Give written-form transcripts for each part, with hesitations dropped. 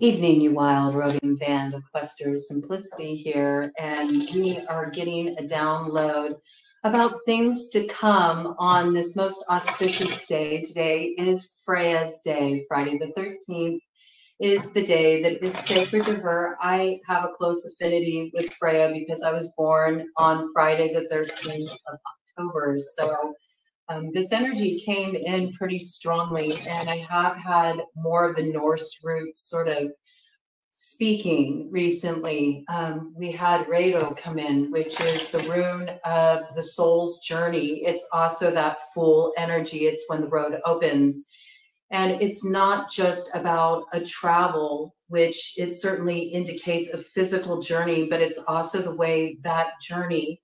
Evening, you wild roving band of questers. Simplicity here, and we are getting a download about things to come on this most auspicious day. Today is Freyja's day. Friday the 13th is the day that is sacred to her. I have a close affinity with Freyja because I was born on Friday the 13th of October. So this energy came in pretty strongly, and I have had more of the Norse roots sort of speaking recently. We had Rado come in, which is the rune of the soul's journey. It's also that full energy. It's when the road opens. And it's not just about a travel, which it certainly indicates a physical journey, but it's also the way that journey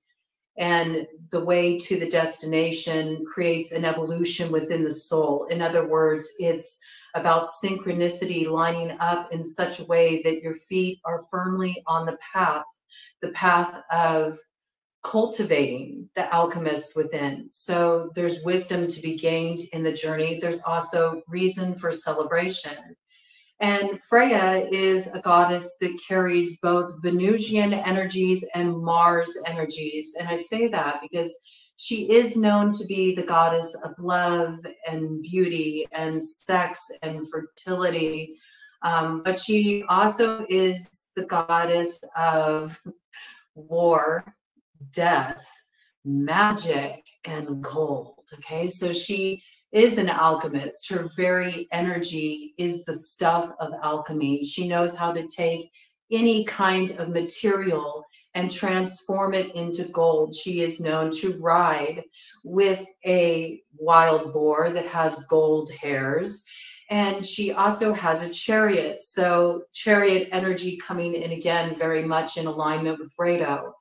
and the way to the destination creates an evolution within the soul. In other words, it's about synchronicity lining up in such a way that your feet are firmly on the path of cultivating the alchemist within. So there's wisdom to be gained in the journey. There's also reason for celebration. And Freyja is a goddess that carries both Venusian energies and Mars energies. And I say that because she is known to be the goddess of love and beauty and sex and fertility. But she also is the goddess of war, death, magic, and gold. Okay, so she is an alchemist. Her very energy is the stuff of alchemy. She knows how to take any kind of material and transform it into gold. She is known to ride with a wild boar that has gold hairs. And she also has a chariot. So chariot energy coming in again, very much in alignment with Rado.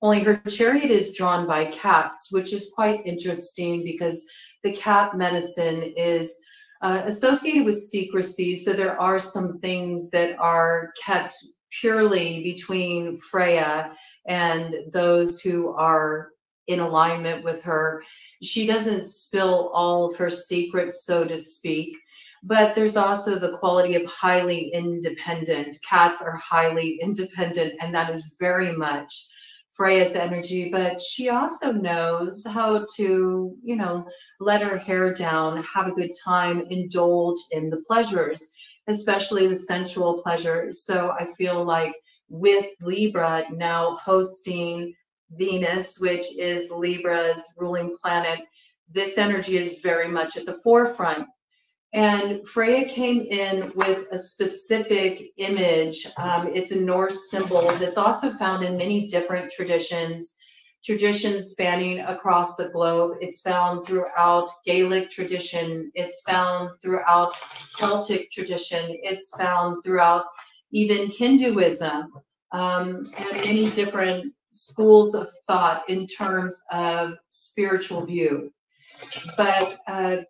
Only her chariot is drawn by cats, which is quite interesting because the cat medicine is associated with secrecy. So there are some things that are kept purely between Freyja and those who are in alignment with her. She doesn't spill all of her secrets, so to speak, but there's also the quality of highly independent. Cats are highly independent, and that is very much Freyja's energy, but she also knows how to, you know, let her hair down, have a good time, indulge in the pleasures, especially the sensual pleasures. So I feel like with Libra now hosting Venus, which is Libra's ruling planet, this energy is very much at the forefront. And Freyja came in with a specific image. It's a Norse symbol that's also found in many different traditions spanning across the globe. It's found throughout Gaelic tradition. It's found throughout Celtic tradition. It's found throughout even Hinduism, and many different schools of thought in terms of spiritual view. But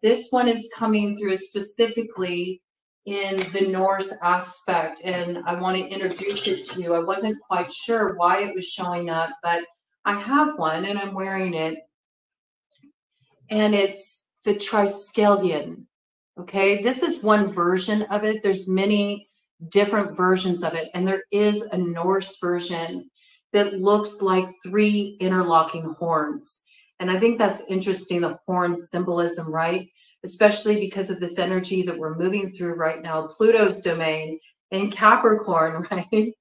this one is coming through specifically in the Norse aspect, and I want to introduce it to you. I wasn't quite sure why it was showing up, but I have one and I'm wearing it, and it's the Triskelion. Okay, this is one version of it. There's many different versions of it, and there is a Norse version that looks like 3 interlocking horns. And I think that's interesting, the horn symbolism, right? Especially because of this energy that we're moving through right now, Pluto's domain in Capricorn, right?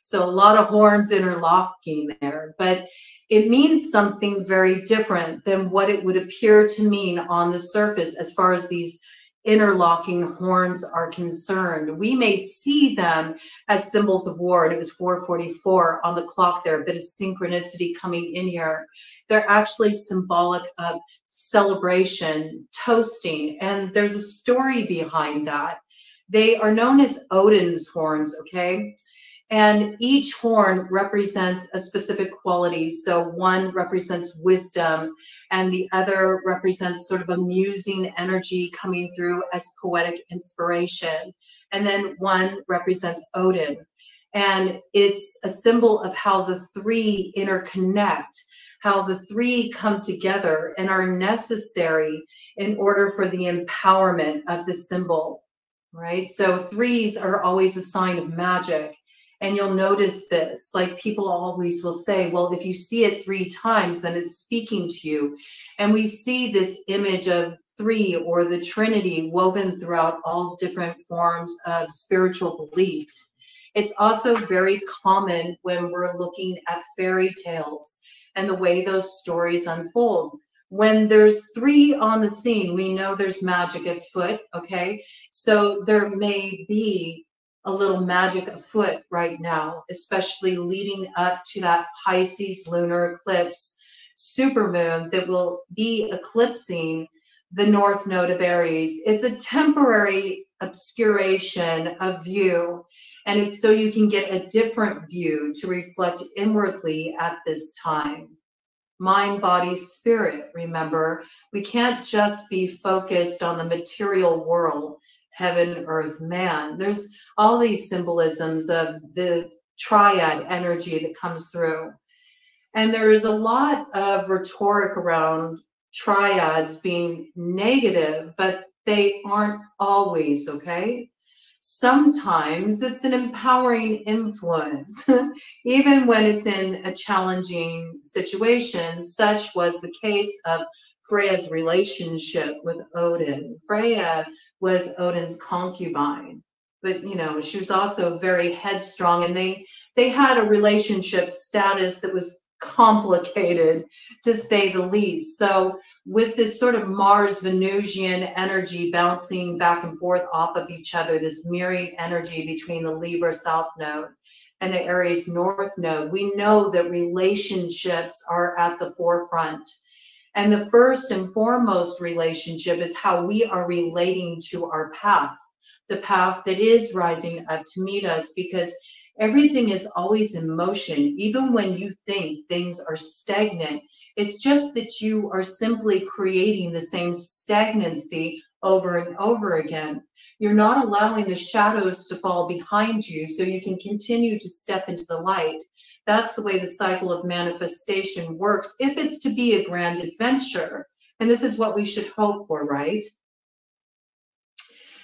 So a lot of horns interlocking there, but it means something very different than what it would appear to mean on the surface as far as these interlocking horns are concerned. We may see them as symbols of war, and it was 4:44 on the clock there, a bit of synchronicity coming in here. They're actually symbolic of celebration, toasting, and there's a story behind that. They are known as Odin's horns, okay? And each horn represents a specific quality. So one represents wisdom, and the other represents sort of a musing energy coming through as poetic inspiration. And then one represents Odin. And it's a symbol of how the 3 interconnect, how the 3 come together and are necessary in order for the empowerment of the symbol. right? So threes are always a sign of magic. And you'll notice this, like people always will say, well, if you see it 3 times, then it's speaking to you. And we see this image of 3 or the Trinity woven throughout all different forms of spiritual belief. It's also very common when we're looking at fairy tales and the way those stories unfold. When there's 3 on the scene, we know there's magic afoot, okay? So there may be a little magic afoot right now, especially leading up to that Pisces lunar eclipse supermoon that will be eclipsing the North Node of Aries. It's a temporary obscuration of view, and it's so you can get a different view to reflect inwardly at this time. Mind, body, spirit, remember, we can't just be focused on the material world, heaven, earth, man. There's all these symbolisms of the triad energy that comes through. And there is a lot of rhetoric around triads being negative, but they aren't always, okay? Sometimes it's an empowering influence, even when it's in a challenging situation. Such was the case of Freyja's relationship with Odin. Freyja was Odin's concubine, but you know, she was also very headstrong, and they had a relationship status that was complicated, to say the least. So with this sort of Mars Venusian energy bouncing back and forth off of each other, this mirroring energy between the Libra South Node and the Aries North Node, we know that relationships are at the forefront. And the first and foremost relationship is how we are relating to our path, the path that is rising up to meet us, because everything is always in motion. Even when you think things are stagnant, it's just that you are simply creating the same stagnancy over and over again. You're not allowing the shadows to fall behind you so you can continue to step into the light. That's the way the cycle of manifestation works, if it's to be a grand adventure. And this is what we should hope for, right?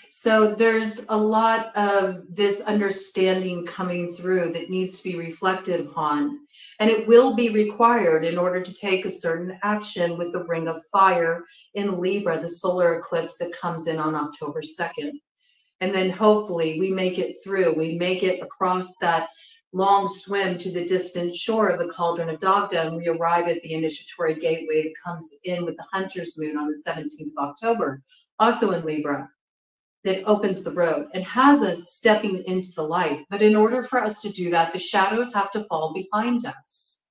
So there's a lot of this understanding coming through that needs to be reflected upon, and it will be required in order to take a certain action with the Ring of Fire in Libra, the solar eclipse that comes in on October 2nd. And then hopefully we make it through, we make it across that long swim to the distant shore of the Cauldron of Dagda, and we arrive at the initiatory gateway that comes in with the Hunter's Moon on the 17th of October, also in Libra, that opens the road and has us stepping into the light. But in order for us to do that, the shadows have to fall behind us.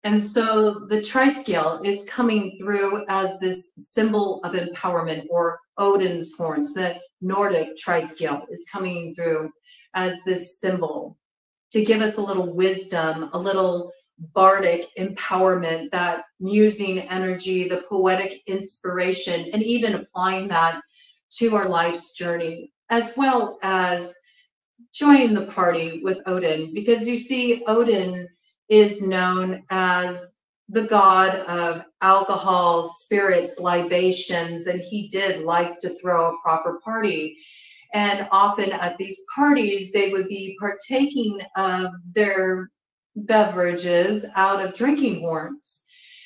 And so the triscale is coming through as this symbol of empowerment, or Odin's horns. The Nordic triscale is coming through as this symbol to give us a little wisdom, a little bardic empowerment, that musing energy, the poetic inspiration, and even applying that to our life's journey, as well as join the party with Odin. Because you see, Odin is known as the god of alcohol, spirits, libations, and he did like to throw a proper party. And often at these parties, they would be partaking of their beverages out of drinking horns.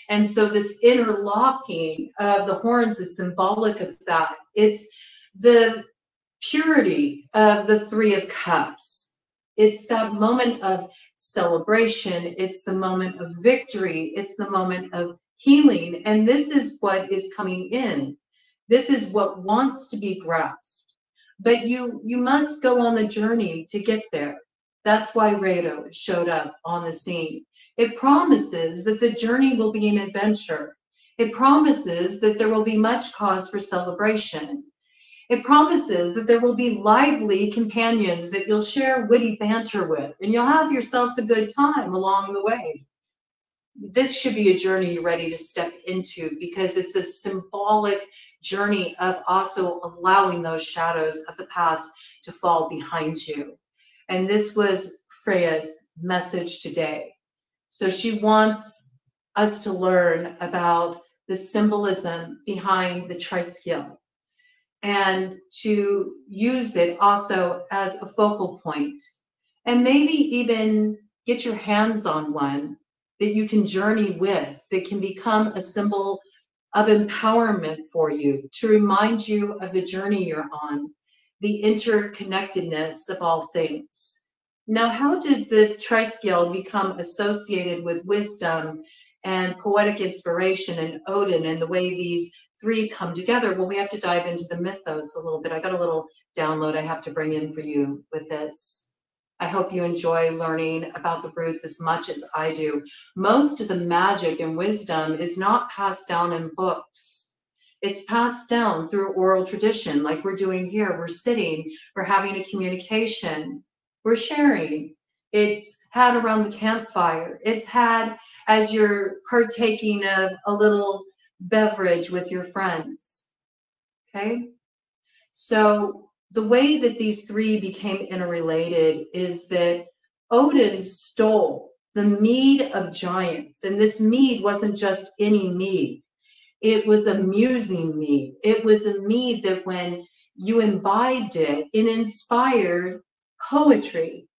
And so this interlocking of the horns is symbolic of that. It's the purity of the Three of Cups. It's that moment of celebration. It's the moment of victory. It's the moment of healing. And this is what is coming in. This is what wants to be grasped. But you must go on the journey to get there. That's why Rado showed up on the scene. It promises that the journey will be an adventure. It promises that there will be much cause for celebration. It promises that there will be lively companions that you'll share witty banter with, and you'll have yourselves a good time along the way. This should be a journey you're ready to step into, because it's a symbolic journey of also allowing those shadows of the past to fall behind you. And this was Freyja's message today. So she wants us to learn about the symbolism behind the triscale. and to use it also as a focal point. And maybe even get your hands on one that you can journey with, that can become a symbol of empowerment for you, to remind you of the journey you're on, the interconnectedness of all things. Now, how did the Triscale become associated with wisdom and poetic inspiration and Odin and the way these three come together? Well, we have to dive into the mythos a little bit. I got a little download I have to bring in for you with this. I hope you enjoy learning about the broods as much as I do. Most of the magic and wisdom is not passed down in books. It's passed down through oral tradition, like we're doing here. We're sitting, we're having a communication, we're sharing. It's had around the campfire. It's had as you're partaking of a little beverage with your friends, okay? So the way that these three became interrelated is that Odin stole the mead of giants. And this mead wasn't just any mead. It was a musing mead. It was a mead that when you imbibed it, it inspired poetry.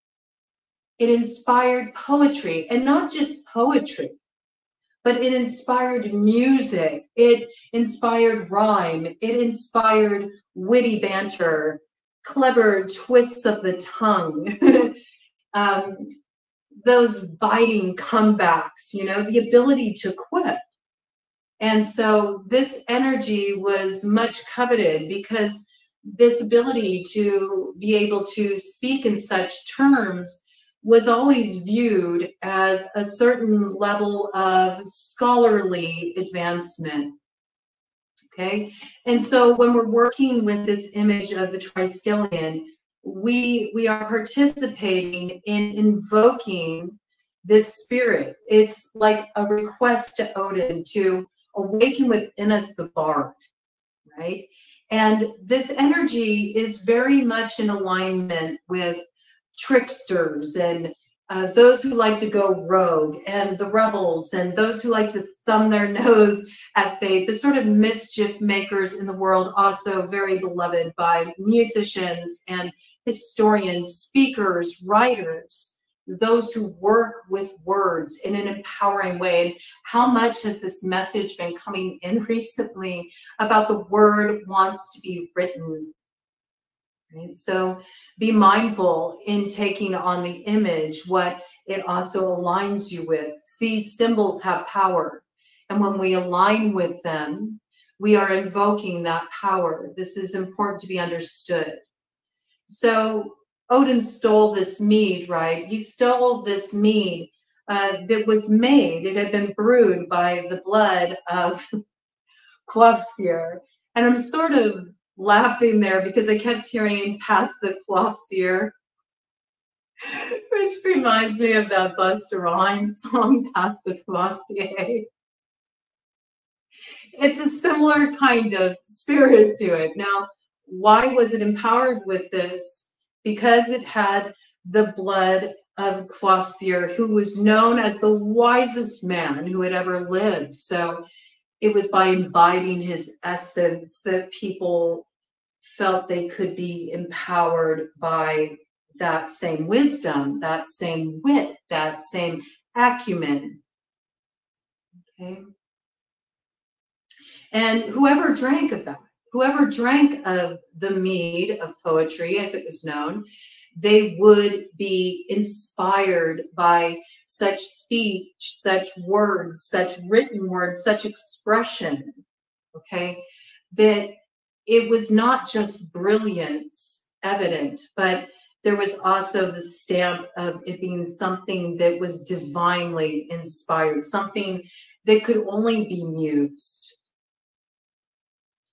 It inspired poetry, and not just poetry, but it inspired music. It inspired rhyme. It inspired witty banter, clever twists of the tongue, those biting comebacks, you know, the ability to quip. And so this energy was much coveted because this ability to be able to speak in such terms was always viewed as a certain level of scholarly advancement. Okay, and so when we're working with this image of the Triskelion, we are participating in invoking this spirit. It's like a request to Odin to awaken within us the bard, right? And this energy is very much in alignment with tricksters and those who like to go rogue, and the rebels, and those who like to thumb their nose at fate, the sort of mischief makers in the world, also very beloved by musicians and historians, speakers, writers, those who work with words in an empowering way. And how much has this message been coming in recently about the word wants to be written? Right? So be mindful in taking on the image what it also aligns you with. These symbols have power, and when we align with them, we are invoking that power. This is important to be understood. So Odin stole this mead, right? He stole this mead that was made. It had been brewed by the blood of Kvasir. And I'm sort of laughing there because I kept hearing "Past the Kvasir," which reminds me of that Busta Rhymes song, "Past the Kvasir." It's a similar kind of spirit to it. Now, why was it empowered with this? Because it had the blood of Kvasir, who was known as the wisest man who had ever lived. So it was by imbibing his essence that people felt they could be empowered by that same wisdom, that same wit, that same acumen. Okay. And whoever drank of that, whoever drank of the mead of poetry, as it was known, they would be inspired by such speech, such words, such written words, such expression, okay, that it was not just brilliance evident, but there was also the stamp of it being something that was divinely inspired, something that could only be mused.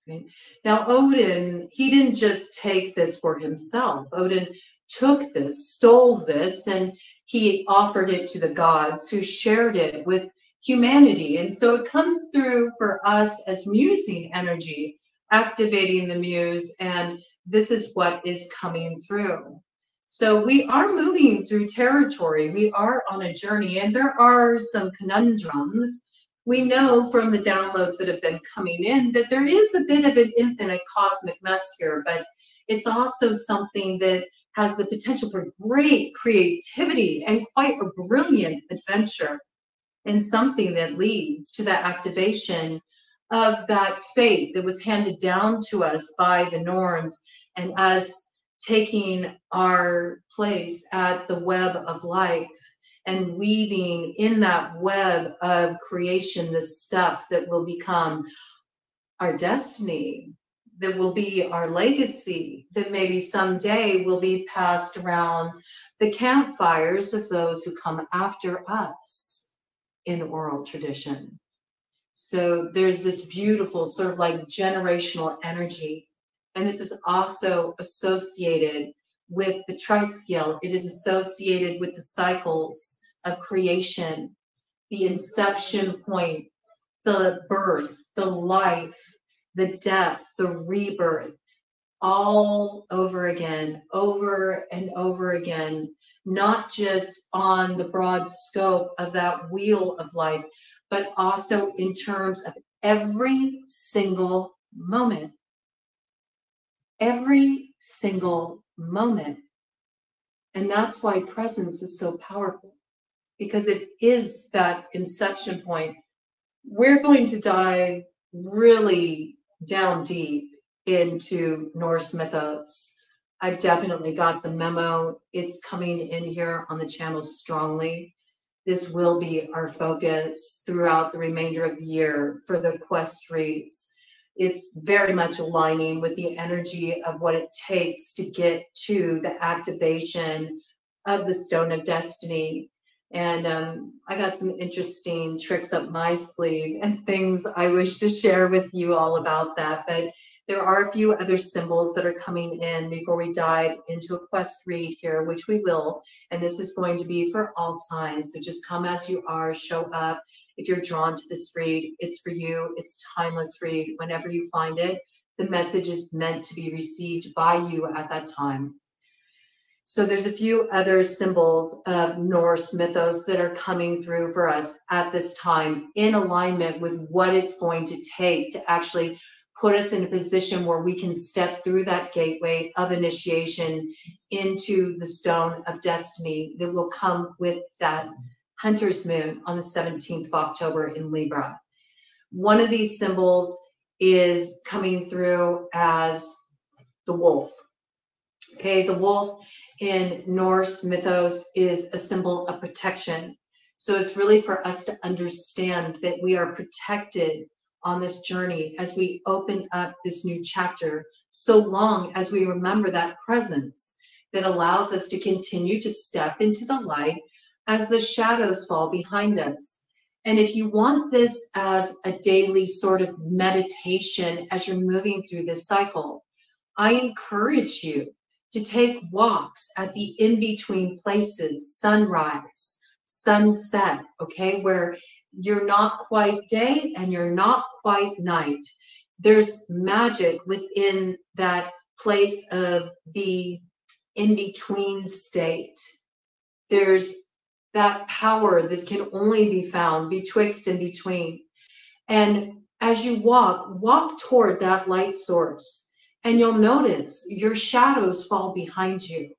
Okay. Now, Odin, he didn't just take this for himself. Odin took this, stole this, and he offered it to the gods who shared it with humanity. And so it comes through for us as musing energy, activating the muse, and this is what is coming through. So we are moving through territory. We are on a journey, and there are some conundrums We know from the downloads that have been coming in that there is a bit of an infinite cosmic mess here, but it's also something that has the potential for great creativity and quite a brilliant adventure, and something that leads to the activation of that fate that was handed down to us by the Norns, and us taking our place at the web of life and weaving in that web of creation the stuff that will become our destiny, that will be our legacy, that maybe someday will be passed around the campfires of those who come after us in oral tradition. So there's this beautiful sort of like generational energy. And this is also associated with the triscale. It is associated with the cycles of creation, the inception point, the birth, the life, the death, the rebirth, all over again, over and over again, not just on the broad scope of that wheel of life, but also in terms of every single moment. Every single moment. And that's why presence is so powerful, because it is that inception point. We're going to dive really down deep into Norse mythos. I've definitely got the memo. It's coming in here on the channel strongly. This will be our focus throughout the remainder of the year for the quest reads. It's very much aligning with the energy of what it takes to get to the activation of the Stone of Destiny. And I got some interesting tricks up my sleeve and things I wish to share with you all about that. But there are a few other symbols that are coming in before we dive into a quest read here, which we will. And this is going to be for all signs. So just come as you are, show up. If you're drawn to this read, it's for you. It's timeless read. Whenever you find it, the message is meant to be received by you at that time. So there's a few other symbols of Norse mythos that are coming through for us at this time in alignment with what it's going to take to actually put us in a position where we can step through that gateway of initiation into the Stone of Destiny that will come with that Hunter's Moon on the 17th of October in Libra. One of these symbols is coming through as the wolf. Okay, the wolf in Norse mythos is a symbol of protection. So it's really for us to understand that we are protected on this journey as we open up this new chapter, so long as we remember that presence that allows us to continue to step into the light as the shadows fall behind us. And if you want this as a daily sort of meditation as you're moving through this cycle, I encourage you to take walks at the in-between places, sunrise, sunset, okay, where you're not quite day and you're not quite night. There's magic within that place of the in-between state. There's that power that can only be found betwixt and between. And as you walk toward that light source, and you'll notice your shadows fall behind you.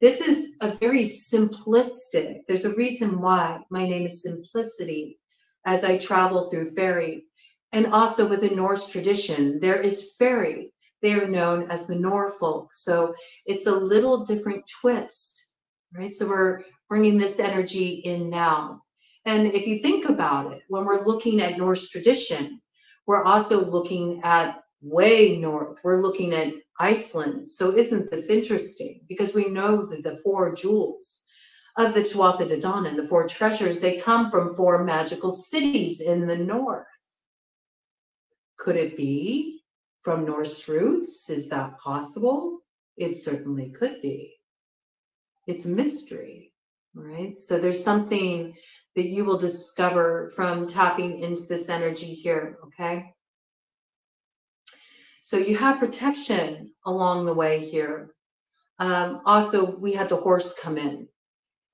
This is a very simplistic, there's a reason why my name is Simplicity as I travel through fairy. And also with the Norse tradition, there is fairy. They are known as the Norfolk. So it's a little different twist, right? So we're bringing this energy in now. And if you think about it, when we're looking at Norse tradition, we're also looking at way north. We're looking at Iceland. So isn't this interesting? Because we know that the 4 jewels of the Tuatha De Danann, the 4 treasures, they come from 4 magical cities in the north. Could it be from Norse roots? Is that possible? It certainly could be. It's a mystery, right? So there's something that you will discover from tapping into this energy here, okay? So you have protection along the way here. Also, we had the horse come in.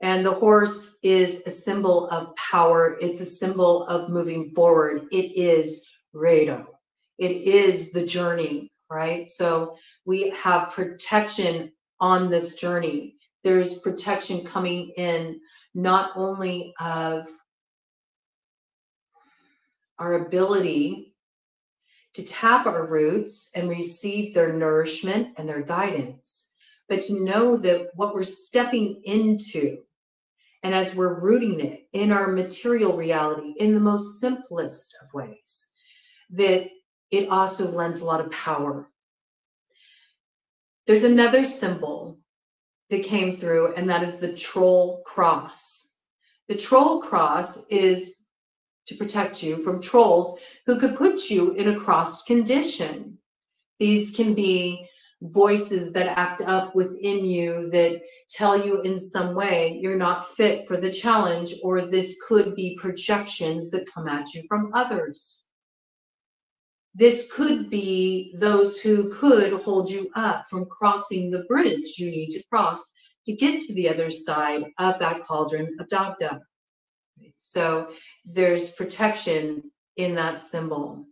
And the horse is a symbol of power. It's a symbol of moving forward. It is Redo. It is the journey, right? So we have protection on this journey. There's protection coming in not only of our ability to tap our roots and receive their nourishment and their guidance, but to know that what we're stepping into, and as we're rooting it in our material reality in the most simplest of ways, that it also lends a lot of power. There's another symbol that came through, and that is the troll cross. The troll cross is to protect you from trolls who could put you in a crossed condition. These can be voices that act up within you that tell you in some way you're not fit for the challenge, or this could be projections that come at you from others. This could be those who could hold you up from crossing the bridge you need to cross to get to the other side of that cauldron of Dagda. So there's protection in that symbol.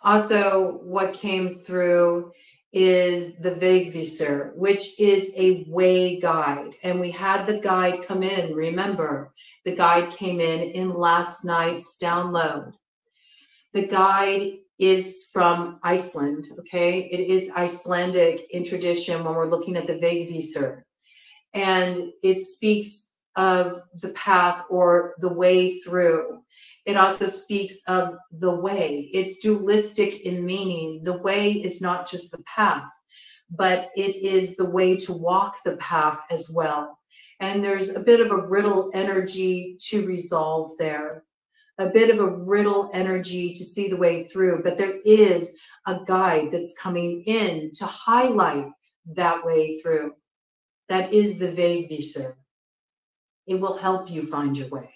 Also, what came through is the Kvasir, which is a way guide. And we had the guide come in. Remember, the guide came in last night's download. The guide is from Iceland, okay? It is Icelandic in tradition when we're looking at the Kvasir. And it speaks of the path or the way through. It also speaks of the way. It's dualistic in meaning. The way is not just the path, but it is the way to walk the path as well. And there's a bit of a riddle energy to resolve there, a bit of a riddle energy to see the way through, but there is a guide that's coming in to highlight that way through. That is the Kvasir. It will help you find your way.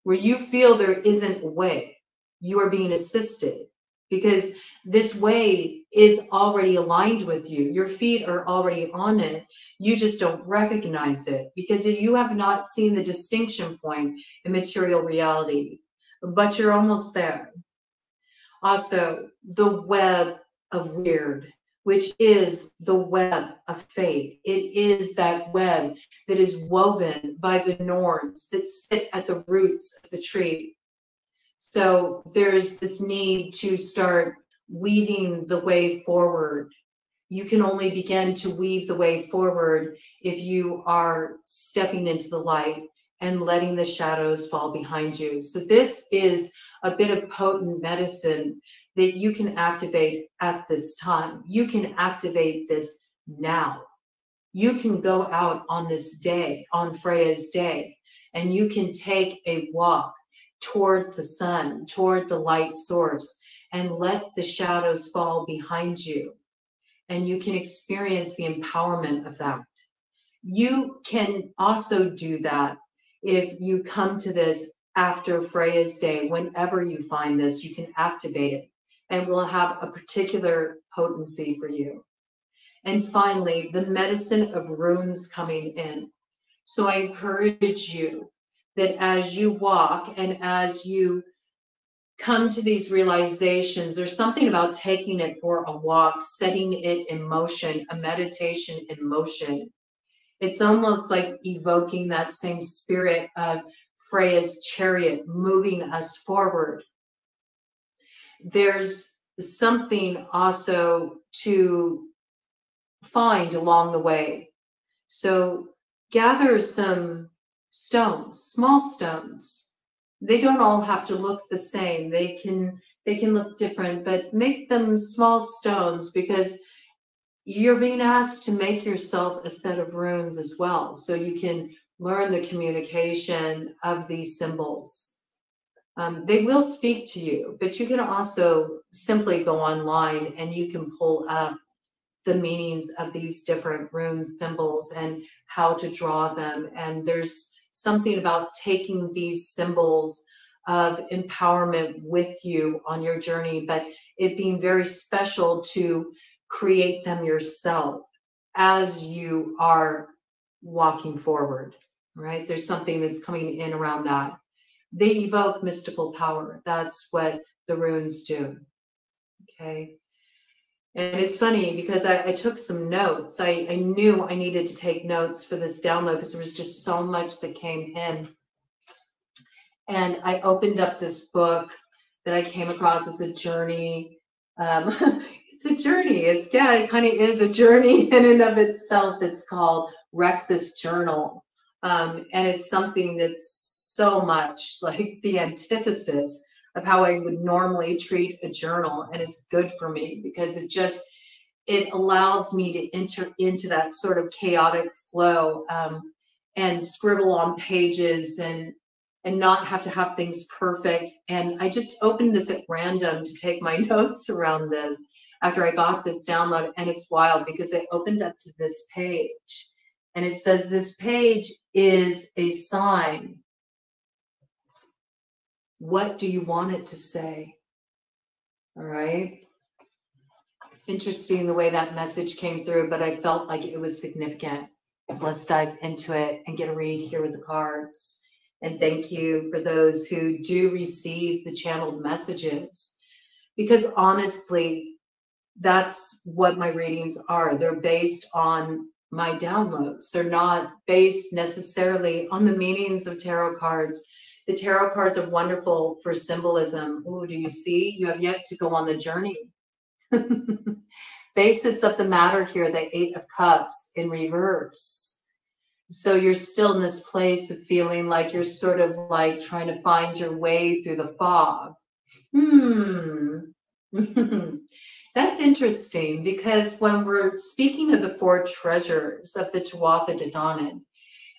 Where you feel there isn't a way, you are being assisted, because this way is already aligned with you. Your feet are already on it. You just don't recognize it because you have not seen the distinction point in material reality, but you're almost there. Also, the web of weird, which is the web of fate. It is that web that is woven by the norns that sit at the roots of the tree. So there's this need to start weaving the way forward. You can only begin to weave the way forward if you are stepping into the light and letting the shadows fall behind you. So this is a bit of potent medicine that you can activate at this time. You can activate this now. You can go out on this day, on Freyja's day, and you can take a walk toward the sun, toward the light source, and let the shadows fall behind you. And you can experience the empowerment of that. You can also do that if you come to this after Freyja's day. Whenever you find this, you can activate it, and will have a particular potency for you. And finally, the medicine of runes coming in. So I encourage you that as you walk and as you come to these realizations, there's something about taking it for a walk, setting it in motion, a meditation in motion. It's almost like evoking that same spirit of Freyja's chariot moving us forward. There's something also to find along the way. So gather some stones, small stones. They don't all have to look the same. They can look different, but make them small stones, because you're being asked to make yourself a set of runes as well, so you can learn the communication of these symbols. They will speak to you, but you can also simply go online and you can pull up the meanings of these different rune symbols and how to draw them. And there's something about taking these symbols of empowerment with you on your journey, but it being very special to create them yourself as you are walking forward, right? There's something that's coming in around that. They evoke mystical power. That's what the runes do, okay? And it's funny because I took some notes. I knew I needed to take notes for this download because there was just so much that came in. And I opened up this book that I came across as a journey. It's a journey. It kind of is a journey in and of itself. It's called Wreck This Journal. And it's something that's so much like the antithesis of how I would normally treat a journal. And it's good for me because it allows me to enter into that sort of chaotic flow and scribble on pages and not have to have things perfect. And I just opened this at random to take my notes around this after I got this download. And it's wild because I opened up to this page and it says this page is a sign. What do you want it to say? All right. Interesting the way that message came through, but I felt like it was significant. So let's dive into it and get a read here with the cards. And thank you for those who do receive the channeled messages, because honestly, that's what my readings are. They're based on my downloads. They're not based necessarily on the meanings of tarot cards. The tarot cards are wonderful for symbolism. Ooh, do you see? You have yet to go on the journey. Basis of the matter here, the Eight of Cups in reverse. So you're still in this place of feeling like you're sort of like trying to find your way through the fog. That's interesting because when we're speaking of the four treasures of the Tuatha De Danann,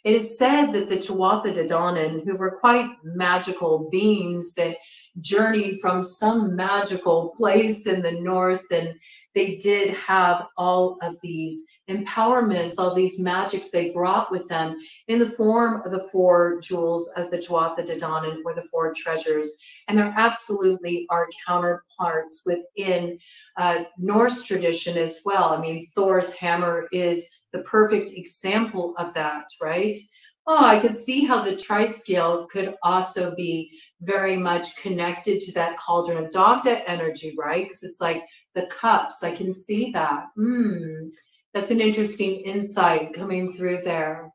it is said that the Tuatha De Danann, who were quite magical beings that journeyed from some magical place in the north, and they did have all of these empowerments, all these magics they brought with them in the form of the four jewels of the Tuatha De Danann, or the four treasures. And there absolutely are counterparts within Norse tradition as well. I mean, Thor's hammer is the perfect example of that, right? Oh, I could see how the Triscale could also be very much connected to that cauldron of Dagda energy, right? Because it's like the cups. I can see that. That's an interesting insight coming through there.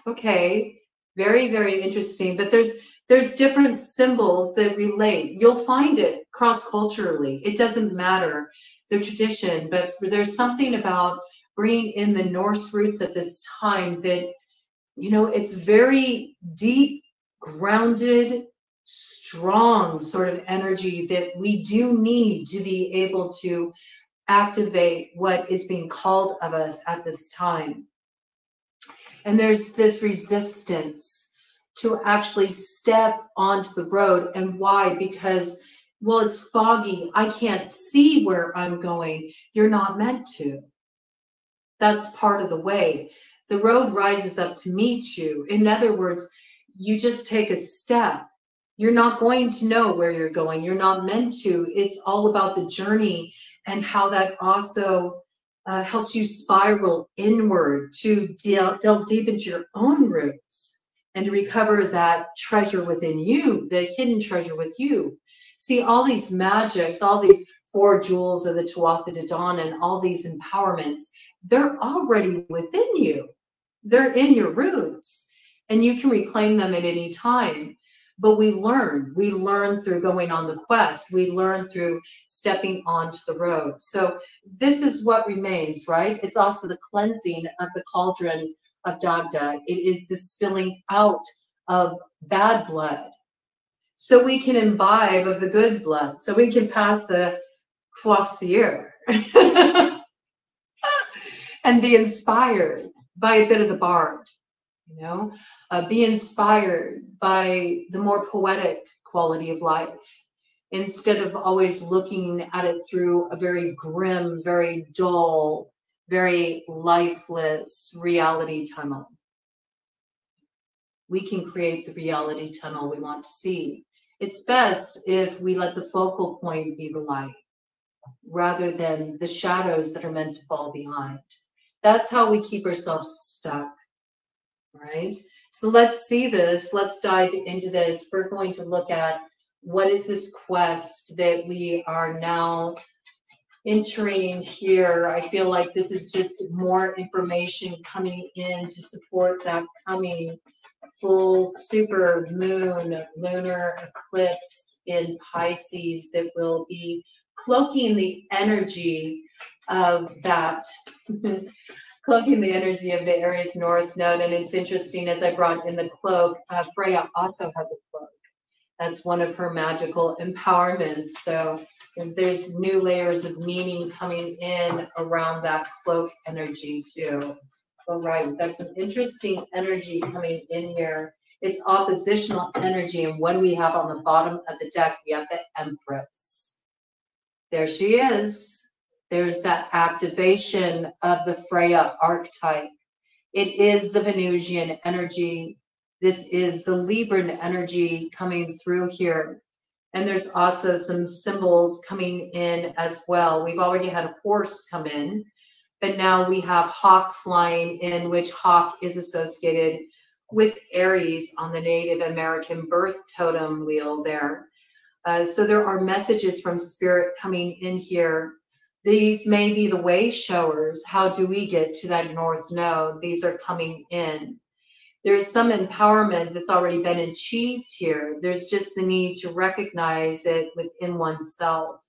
Okay, very, very interesting. But there's different symbols that relate. You'll find it cross-culturally. It doesn't matter the tradition, but there's something about bringing in the Norse roots at this time that, you know, it's very deep, grounded, strong sort of energy that we do need to be able to activate what is being called of us at this time. And there's this resistance to actually step onto the road. And why? Because, well, it's foggy. I can't see where I'm going. You're not meant to. That's part of the way. The road rises up to meet you. In other words, you just take a step. You're not going to know where you're going. You're not meant to. It's all about the journey and how that also helps you spiral inward to delve deep into your own roots and to recover that treasure within you, the hidden treasure with you. See, all these magics, all these four jewels of the Tuatha De Danann, and all these empowerments, they're already within you. They're in your roots, and you can reclaim them at any time. But we learn through going on the quest. We learn through stepping onto the road. So this is what remains, right? It's also the cleansing of the cauldron of Dagda. It is the spilling out of bad blood, so we can imbibe of the good blood, so we can pass the Kvasir and be inspired by a bit of the bard, you know? Be inspired by the more poetic quality of life, instead of always looking at it through a very grim, very dull, very lifeless reality tunnel. We can create the reality tunnel we want to see. It's best if we let the focal point be the light, rather than the shadows that are meant to fall behind. That's how we keep ourselves stuck, right? So let's see this. Let's dive into this. We're going to look at what is this quest that we are now entering here. I feel like this is just more information coming in to support that coming full super moon lunar eclipse in Pisces that will be cloaking the energy of that cloaking the energy of the Aries North Node. And it's interesting, as I brought in the cloak, Freyja also has a cloak. That's one of her magical empowerments. So there's new layers of meaning coming in around that cloak energy too. All right, that's an interesting energy coming in here. It's oppositional energy. And what do we have on the bottom of the deck? We have the Empress. There she is. There's that activation of the Freyja archetype. It is the Venusian energy. This is the Libran energy coming through here. And there's also some symbols coming in as well. We've already had a horse come in, but now we have hawk flying in, which hawk is associated with Aries on the Native American birth totem wheel there. So there are messages from Spirit coming in here. These may be the way showers. How do we get to that North Node? These are coming in. There's some empowerment that's already been achieved here. There's just the need to recognize it within oneself.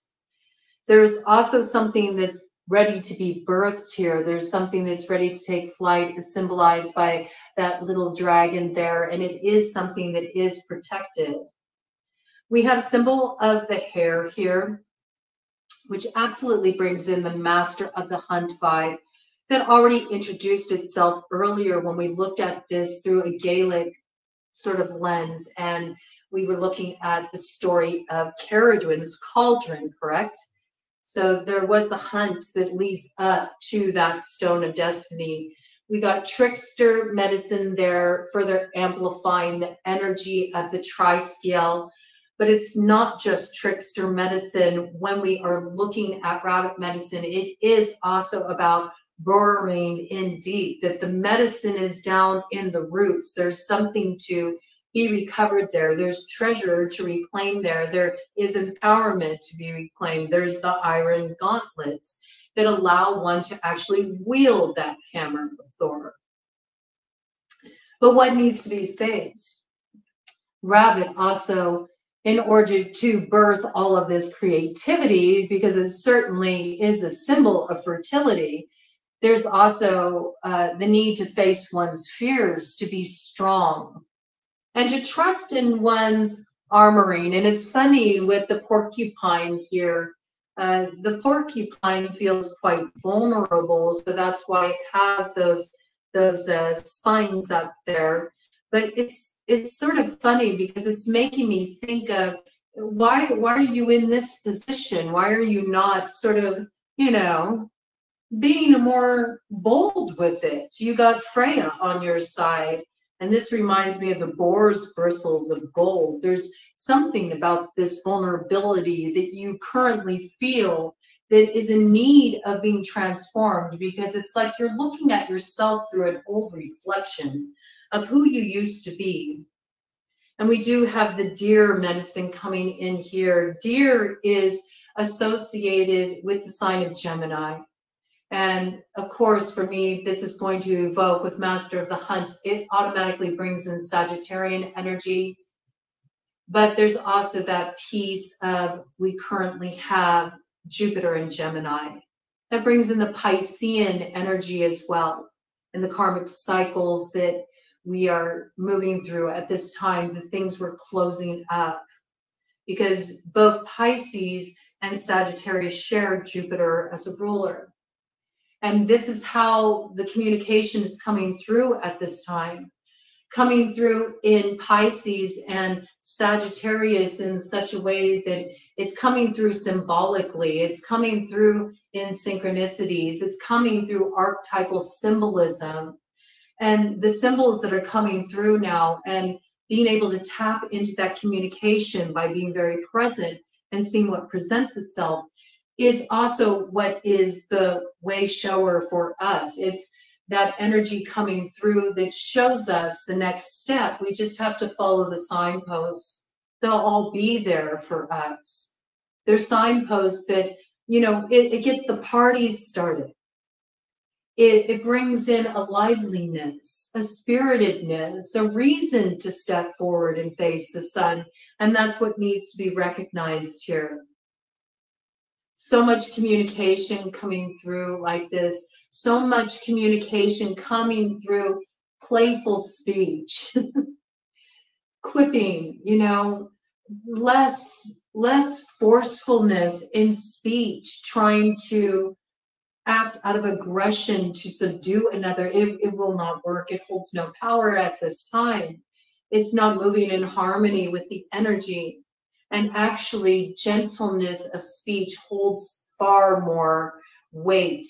There's also something that's ready to be birthed here. There's something that's ready to take flight, as symbolized by that little dragon there, and it is something that is protected. We have a symbol of the hare here, which absolutely brings in the master of the hunt vibe that already introduced itself earlier when we looked at this through a Gaelic sort of lens, and we were looking at the story of Caradwin's cauldron, correct? So there was the hunt that leads up to that stone of destiny. We got trickster medicine there, further amplifying the energy of the tri-scale. But it's not just trickster medicine. When we are looking at rabbit medicine, it is also about burrowing in deep, that the medicine is down in the roots. There's something to be recovered there. There's treasure to reclaim there. There is empowerment to be reclaimed. There's the iron gauntlets that allow one to actually wield that hammer of Thor. But what needs to be faced? Rabbit also, in order to birth all of this creativity, because it certainly is a symbol of fertility, there's also the need to face one's fears, to be strong, and to trust in one's armoring. And it's funny with the porcupine here. The porcupine feels quite vulnerable, so that's why it has those spines up there. But it's sort of funny because it's making me think of why are you in this position? Why are you not sort of, you know, being more bold with it? You got Freyja on your side, and this reminds me of the boar's bristles of gold. There's something about this vulnerability that you currently feel that is in need of being transformed, because it's like you're looking at yourself through an old reflection of who you used to be. And we do have the deer medicine coming in here. Deer is associated with the sign of Gemini. And of course, for me, this is going to evoke with Master of the Hunt. It automatically brings in Sagittarian energy. But there's also that piece of we currently have Jupiter and Gemini. That brings in the Piscean energy as well, and the karmic cycles that we are moving through at this time, the things we're closing up, because both Pisces and Sagittarius share Jupiter as a ruler. And this is how the communication is coming through at this time, coming through in Pisces and Sagittarius in such a way that it's coming through symbolically, it's coming through in synchronicities, it's coming through archetypal symbolism. And the symbols that are coming through now, and being able to tap into that communication by being very present and seeing what presents itself, is also what is the way shower for us. It's that energy coming through that shows us the next step. We just have to follow the signposts. They'll all be there for us. They're signposts that, you know, it gets the parties started. It brings in a liveliness, a spiritedness, a reason to step forward and face the sun. And that's what needs to be recognized here. So much communication coming through like this, so much communication coming through playful speech, quipping, you know, less forcefulness in speech, trying to act out of aggression to subdue another. It will not work. It holds no power at this time. It's not moving in harmony with the energy. And actually, gentleness of speech holds far more weight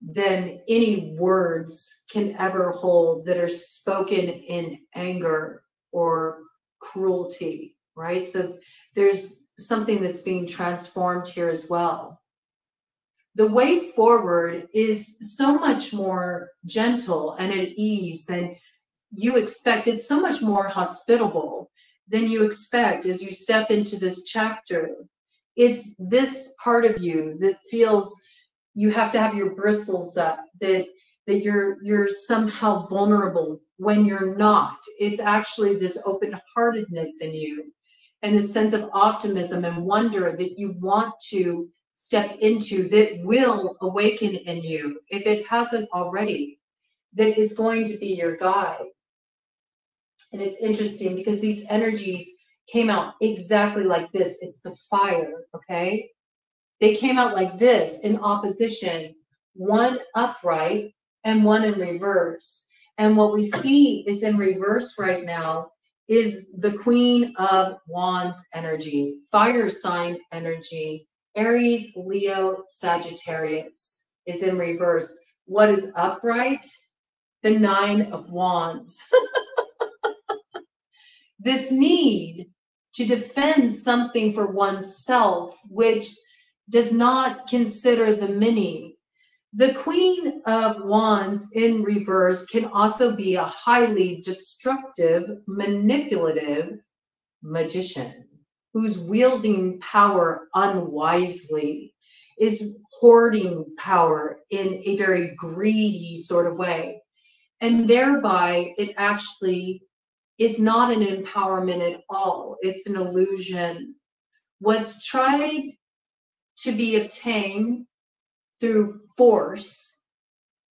than any words can ever hold that are spoken in anger or cruelty, right? So there's something that's being transformed here as well. The way forward is so much more gentle and at ease than you expect. It's so much more hospitable than you expect as you step into this chapter. It's this part of you that feels you have to have your bristles up, that you're somehow vulnerable when you're not. It's actually this open-heartedness in you and this sense of optimism and wonder that you want to step into, that will awaken in you, if it hasn't already, that is going to be your guide. And it's interesting because these energies came out exactly like this. It's the fire, okay? They came out like this in opposition, one upright and one in reverse. And what we see is in reverse right now is the Queen of Wands energy, fire sign energy. Aries, Leo, Sagittarius is in reverse. What is upright? The Nine of Wands. This need to defend something for oneself, which does not consider the many. The Queen of Wands in reverse can also be a highly destructive, manipulative magician who's wielding power unwisely, is hoarding power in a very greedy sort of way. And thereby, it actually is not an empowerment at all. It's an illusion. What's tried to be obtained through force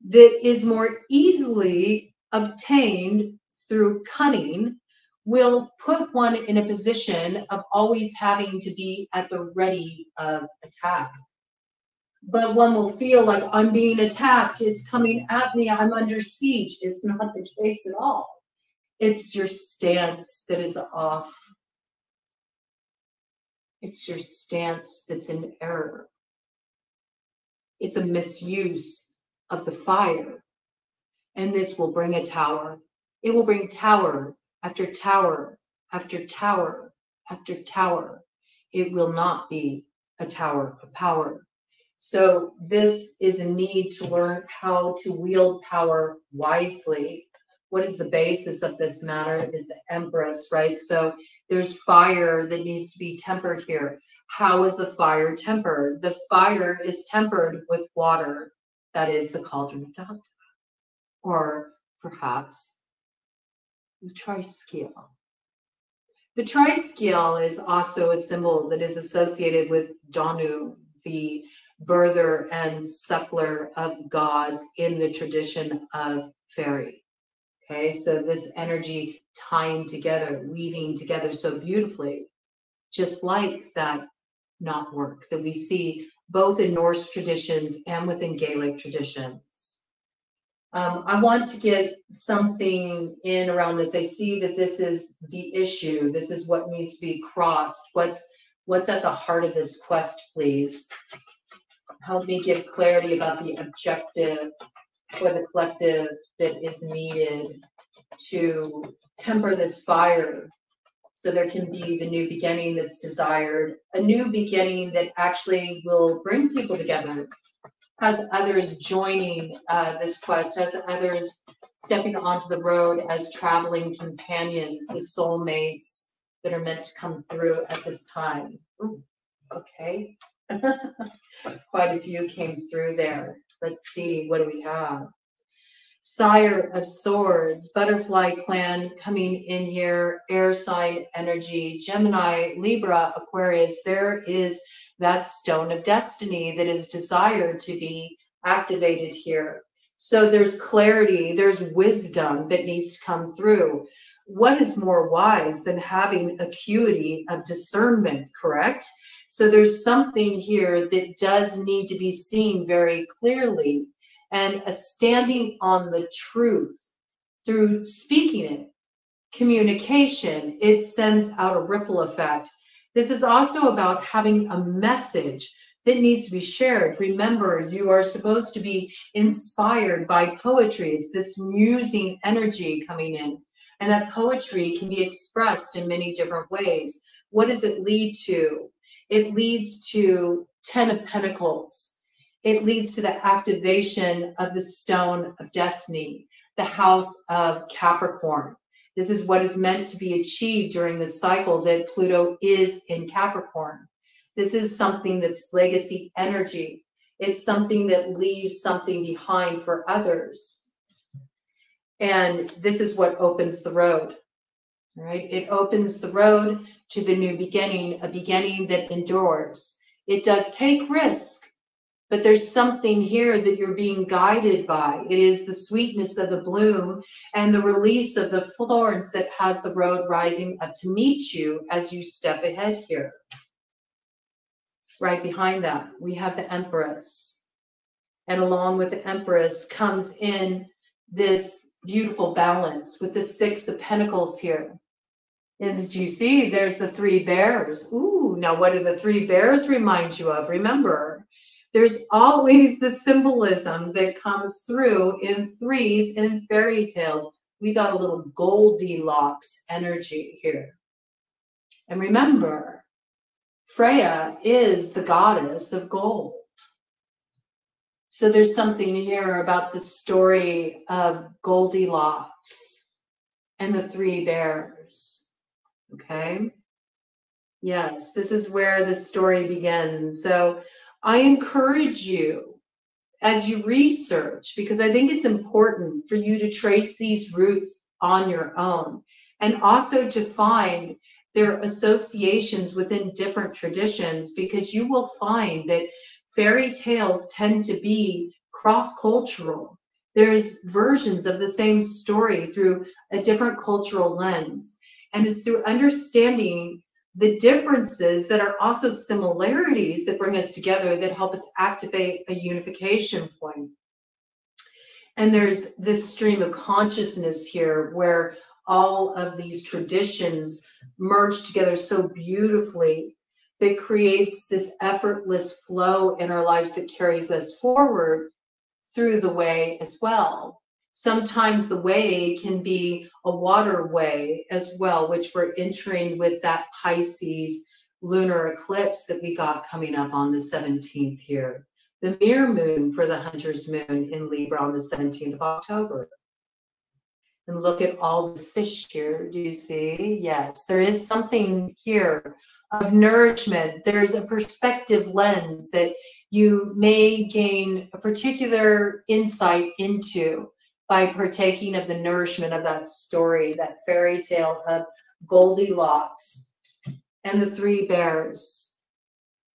that is more easily obtained through cunning will put one in a position of always having to be at the ready of attack. But one will feel like I'm being attacked, it's coming at me, I'm under siege. It's not the case at all. It's your stance that is off. It's your stance that's in error. It's a misuse of the fire. And this will bring a tower. It will bring tower after tower, after tower, after tower. It will not be a tower of power. So this is a need to learn how to wield power wisely. What is the basis of this matter is the Empress, right? So there's fire that needs to be tempered here. How is the fire tempered? The fire is tempered with water. That is the cauldron of Dante. Or perhaps the triskele. The triskele is also a symbol that is associated with Danu, the birther and suckler of gods in the tradition of fairy. Okay, so this energy tying together, weaving together so beautifully, just like that knotwork that we see both in Norse traditions and within Gaelic traditions. I want to get something in around this. I see that this is the issue. This is what needs to be crossed. What's at the heart of this quest, please? Help me give clarity about the objective for the collective that is needed to temper this fire So there can be the new beginning that's desired, a new beginning that actually will bring people together, has others joining this quest, has others stepping onto the road as traveling companions, the soulmates that are meant to come through at this time. Ooh, okay. Quite a few came through there. Let's see, what do we have? Sire of Swords, Butterfly Clan coming in here, air sign energy, Gemini, Libra, Aquarius. There is that stone of destiny that is desired to be activated here. So there's clarity, there's wisdom that needs to come through. What is more wise than having acuity of discernment, correct? So there's something here that does need to be seen very clearly, and a standing on the truth through speaking it, communication, it sends out a ripple effect. This is also about having a message that needs to be shared. Remember, you are supposed to be inspired by poetry. It's this musing energy coming in, and that poetry can be expressed in many different ways. What does it lead to? It leads to 10 of Pentacles. It leads to the activation of the stone of destiny, the house of Capricorn. This is what is meant to be achieved during the cycle that Pluto is in Capricorn. This is something that's legacy energy. It's something that leaves something behind for others. And this is what opens the road, right? It opens the road to the new beginning, a beginning that endures. It does take risk, but there's something here that you're being guided by. It is the sweetness of the bloom and the release of the thorns that has the road rising up to meet you as you step ahead here. Right behind that, we have the Empress. And along with the Empress comes in this beautiful balance with the Six of Pentacles here. And as you see, there's the three bears. Ooh, now what do the three bears remind you of? Remember, there's always the symbolism that comes through in threes in fairy tales. We got a little Goldilocks energy here. And remember, Freyja is the goddess of gold. So there's something here about the story of Goldilocks and the three bears. Okay? Yes, this is where the story begins. So I encourage you as you research, because I think it's important for you to trace these roots on your own and also to find their associations within different traditions, because you will find that fairy tales tend to be cross-cultural. There's versions of the same story through a different cultural lens. And it's through understanding the differences that are also similarities that bring us together that help us activate a unification point. And there's this stream of consciousness here where all of these traditions merge together so beautifully that creates this effortless flow in our lives that carries us forward through the way as well. Sometimes the way can be a waterway as well, which we're entering with that Pisces lunar eclipse that we got coming up on the 17th here. The mirror moon for the Hunter's moon in Libra on the 17th of October. And look at all the fish here. Do you see? Yes, there is something here of nourishment. There's a perspective lens that you may gain a particular insight into by partaking of the nourishment of that story, that fairy tale of Goldilocks and the three bears.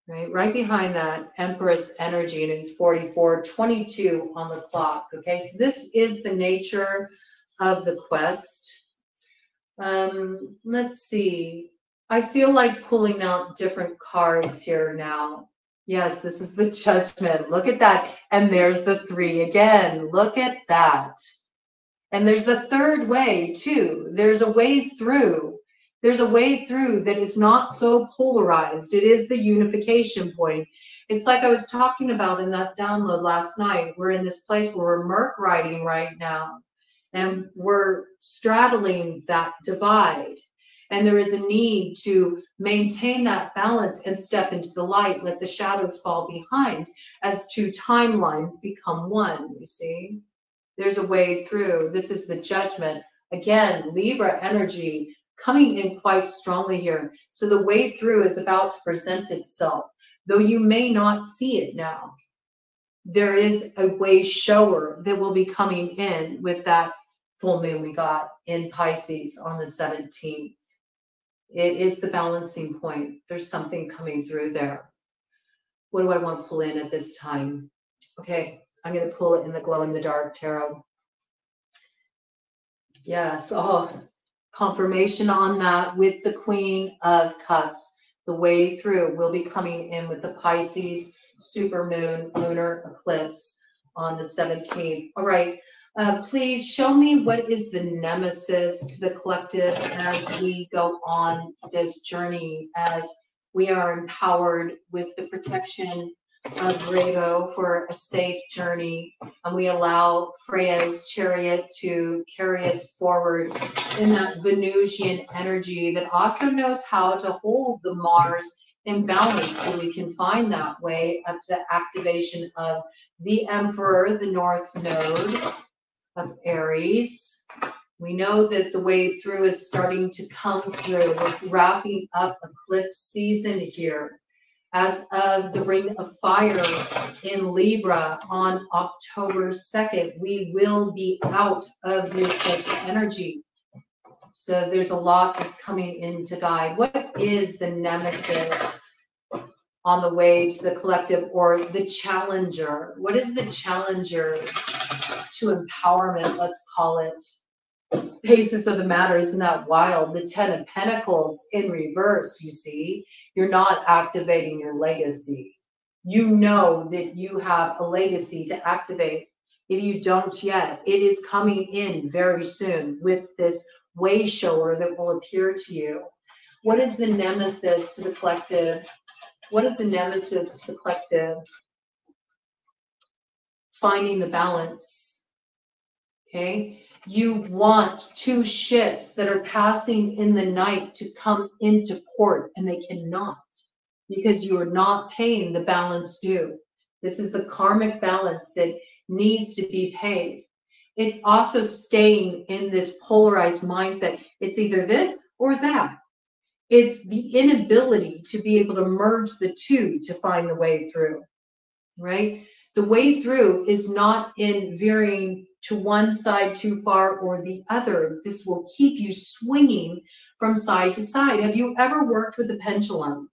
Right behind that, Empress energy, and it's 44:22 on the clock. Okay, so this is the nature of the quest. Let's see. I feel like pulling out different cards here now. Yes, this is the Judgment. Look at that. And there's the three again. Look at that. And there's the third way too. There's a way through. There's a way through that is not so polarized. It is the unification point. It's like I was talking about in that download last night. We're in this place where we're Merc riding right now. And we're straddling that divide. And there is a need to maintain that balance and step into the light, let the shadows fall behind as two timelines become one, you see? There's a way through. This is the judgment. Again, Libra energy coming in quite strongly here. So the way through is about to present itself, though you may not see it now. There is a way shower that will be coming in with that full moon we got in Pisces on the 17th. It is the balancing point. There's something coming through there. What do I want to pull in at this time? Okay, I'm going to pull it in the glow in the dark tarot. Yes, oh, confirmation on that with the Queen of Cups. The way through will be coming in with the Pisces supermoon lunar eclipse on the 17th. All right, please show me what is the nemesis to the collective as we go on this journey, as we are empowered with the protection of Rabo for a safe journey, and we allow Freyja's chariot to carry us forward in that Venusian energy that also knows how to hold the Mars in balance, so we can find that way up to the activation of the Emperor, the North Node of Aries. We know that the way through is starting to come through. We're wrapping up eclipse season here. As of the Ring of Fire in Libra on October 2nd, we will be out of the eclipse energy. So there's a lot that's coming in to guide. What is the nemesis on the way to the collective, or the challenger? What is the challenger to empowerment, let's call it? Basis of the matter, isn't that wild? The 10 of Pentacles in reverse, you see. You're not activating your legacy. You know that you have a legacy to activate. If you don't yet, it is coming in very soon with this way shower that will appear to you. What is the nemesis to the collective? What is the nemesis to the collective? Finding the balance. Okay? You want two ships that are passing in the night to come into port, and they cannot, because you are not paying the balance due. This is the karmic balance that needs to be paid. It's also staying in this polarized mindset. It's either this or that. It's the inability to be able to merge the two to find the way through, right? The way through is not in veering to one side too far or the other. This will keep you swinging from side to side. Have you ever worked with a pendulum?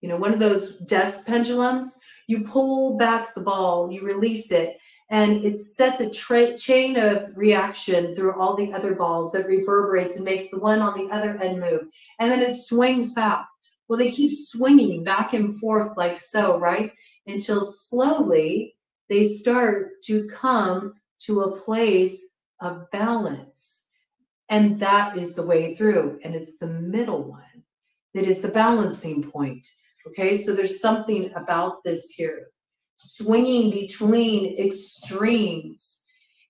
You know, one of those desk pendulums? You pull back the ball, you release it, and it sets a chain of reaction through all the other balls that reverberates and makes the one on the other end move. And then it swings back. Well, they keep swinging back and forth like so, right? Until slowly they start to come to a place of balance. And that is the way through. And it's the middle one that is the balancing point. Okay, so there's something about this here. Swinging between extremes.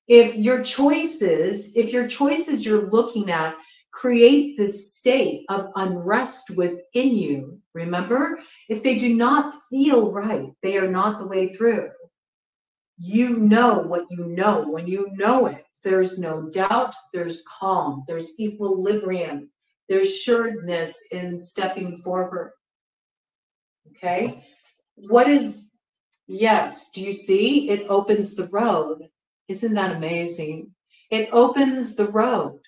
If your choices you're looking at create this state of unrest within you, remember, if they do not feel right, they are not the way through. You know what you know when you know it. There's no doubt, there's calm, there's equilibrium, there's sureness in stepping forward. Okay? What is, yes, do you see? It opens the road. Isn't that amazing? It opens the road.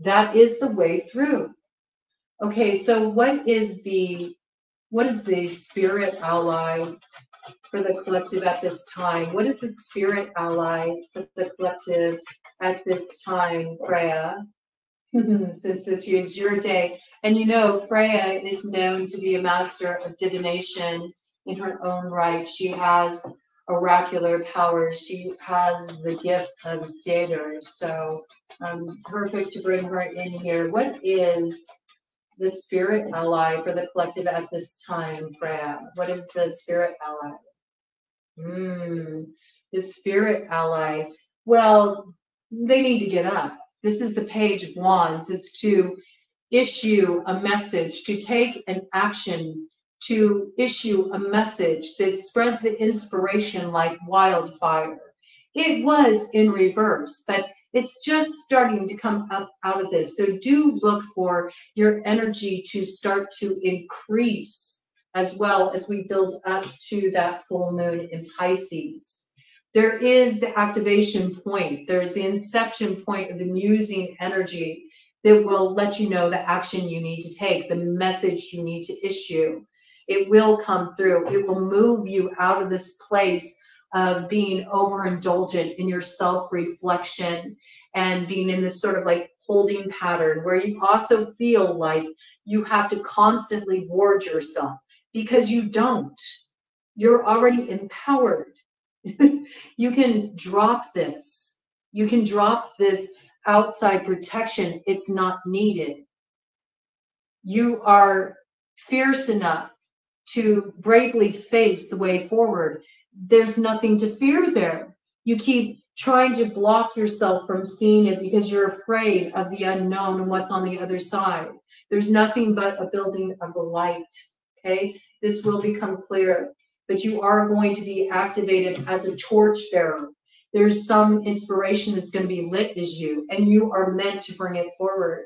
That is the way through. Okay, so what is the spirit ally for the collective at this time? What is the spirit ally for the collective at this time, Freyja? Since this is your day. And you know, Freyja is known to be a master of divination in her own right. She has oracular powers. She has the gift of Seder. So perfect to bring her in here. What is the spirit ally for the collective at this time, Freyja? What is the spirit ally? The spirit ally. Well, they need to get up. This is the Page of Wands. It's to issue a message, to take an action, to issue a message that spreads the inspiration like wildfire. It was in reverse, but it's just starting to come up out of this. So do look for your energy to start to increase as well as we build up to that full moon in Pisces. There is the activation point. There's the inception point of the musing energy that will let you know the action you need to take, the message you need to issue. It will come through. It will move you out of this place of being overindulgent in your self-reflection and being in this sort of like holding pattern where you also feel like you have to constantly ward yourself, because you don't. You're already empowered. You can drop this. You can drop this outside protection. It's not needed. You are fierce enough to bravely face the way forward. There's nothing to fear there. You keep trying to block yourself from seeing it because you're afraid of the unknown and what's on the other side. There's nothing but a building of the light, okay? This will become clear, but you are going to be activated as a torch bearer. There's some inspiration that's going to be lit as you, and you are meant to bring it forward.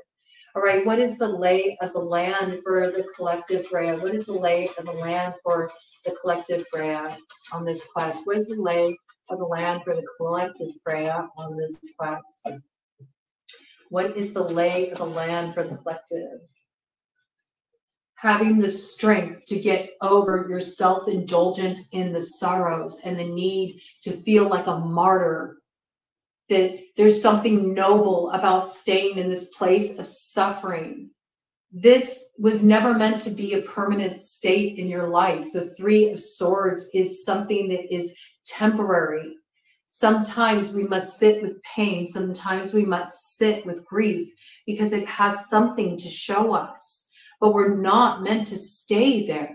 All right, what is the lay of the land for the collective Freyja? What is the lay of the land for the collective Freyja on this quest? What is the lay of the land for the collective Freyja on this quest? What is the lay of the land for the collective? Having the strength to get over your self-indulgence in the sorrows and the need to feel like a martyr. That there's something noble about staying in this place of suffering. This was never meant to be a permanent state in your life. The Three of Swords is something that is temporary. Sometimes we must sit with pain. Sometimes we must sit with grief because it has something to show us. But we're not meant to stay there.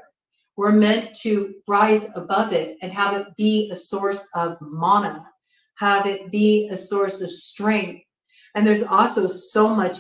We're meant to rise above it and have it be a source of mana, have it be a source of strength. And there's also so much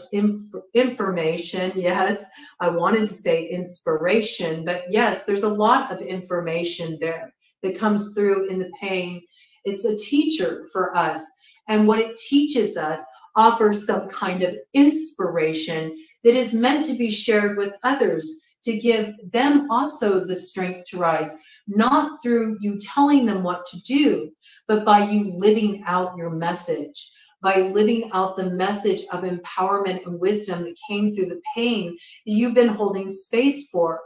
information. Yes, I wanted to say inspiration, but yes, there's a lot of information there that comes through in the pain. It's a teacher for us. And what it teaches us offers some kind of inspiration that is meant to be shared with others to give them also the strength to rise, not through you telling them what to do, but by you living out your message, by living out the message of empowerment and wisdom that came through the pain that you've been holding space for.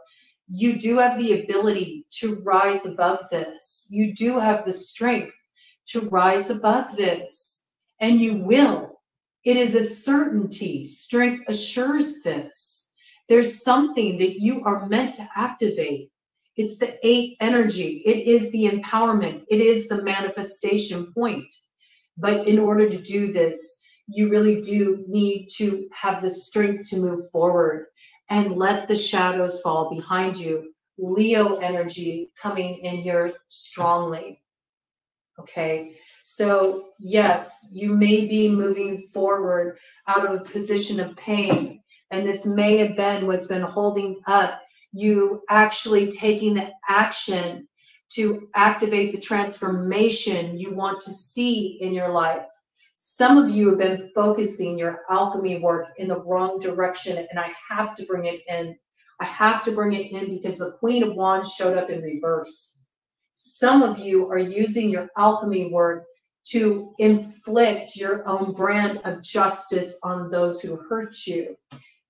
You do have the ability to rise above this. You do have the strength to rise above this, and you will. It is a certainty. Strength assures this. There's something that you are meant to activate. It's the 8 energy. It is the empowerment. It is the manifestation point. But in order to do this, you really do need to have the strength to move forward and let the shadows fall behind you. Leo energy coming in here strongly. Okay. So yes, you may be moving forward out of a position of pain, and this may have been what's been holding up you actually taking the action to activate the transformation you want to see in your life. Some of you have been focusing your alchemy work in the wrong direction, and I have to bring it in. I have to bring it in because the Queen of Wands showed up in reverse. Some of you are using your alchemy work to inflict your own brand of justice on those who hurt you.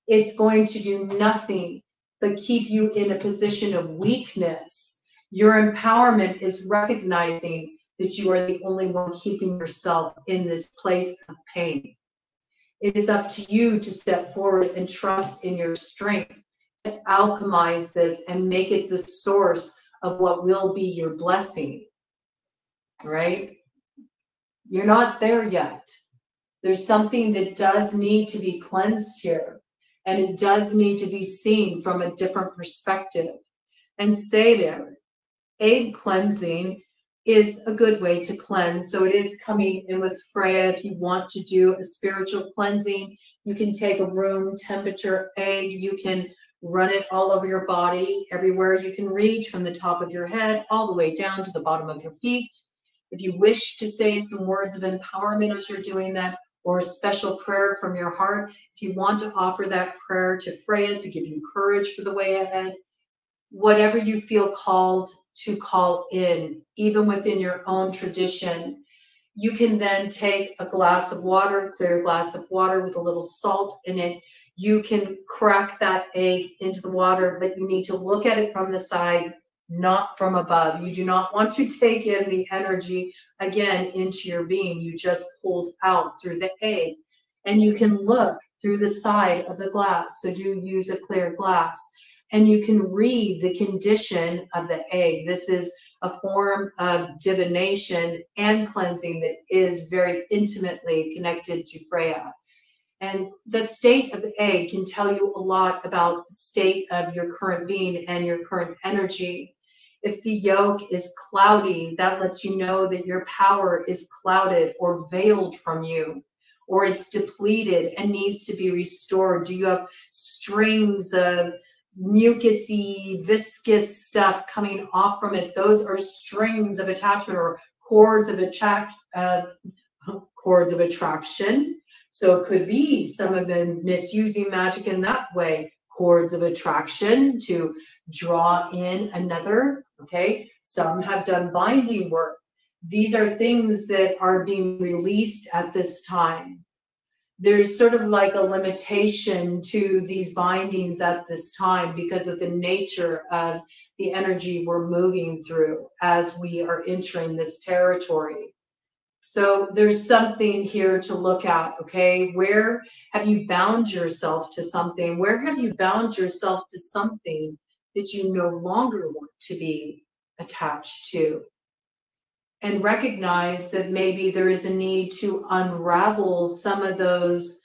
It's going to do nothing but keep you in a position of weakness. Your empowerment is recognizing that you are the only one keeping yourself in this place of pain. It is up to you to step forward and trust in your strength to alchemize this and make it the source of what will be your blessing, right? You're not there yet. There's something that does need to be cleansed here, and it does need to be seen from a different perspective. And say there, egg cleansing is a good way to cleanse. So it is coming in with Freyja. If you want to do a spiritual cleansing, You can take a room temperature egg. You can run it all over your body, everywhere you can reach, from the top of your head all the way down to the bottom of your feet. If you wish to say some words of empowerment as you're doing that, or a special prayer from your heart, if you want to offer that prayer to Freyja to give you courage for the way ahead, whatever you feel called to call in, even within your own tradition, you can then take a glass of water, clear glass of water with a little salt in it. You can crack that egg into the water, but you need to look at it from the side, not from above. You do not want to take in the energy again into your being. You just pulled out through the egg. And you can look through the side of the glass. So do use a clear glass. And you can read the condition of the egg. This is a form of divination and cleansing that is very intimately connected to Freyja. And the state of the egg can tell you a lot about the state of your current being and your current energy. If the yolk is cloudy, that lets you know that your power is clouded or veiled from you, or it's depleted and needs to be restored. Do you have strings of mucusy, viscous stuff coming off from it? Those are strings of attachment or cords of attraction. So it could be some have been misusing magic in that way. Cords of attraction to draw in another. Okay, some have done binding work. These are things that are being released at this time. There's sort of like a limitation to these bindings at this time because of the nature of the energy we're moving through as we are entering this territory. So there's something here to look at, okay? Where have you bound yourself to something? Where have you bound yourself to something that you no longer want to be attached to? And recognize that maybe there is a need to unravel some of those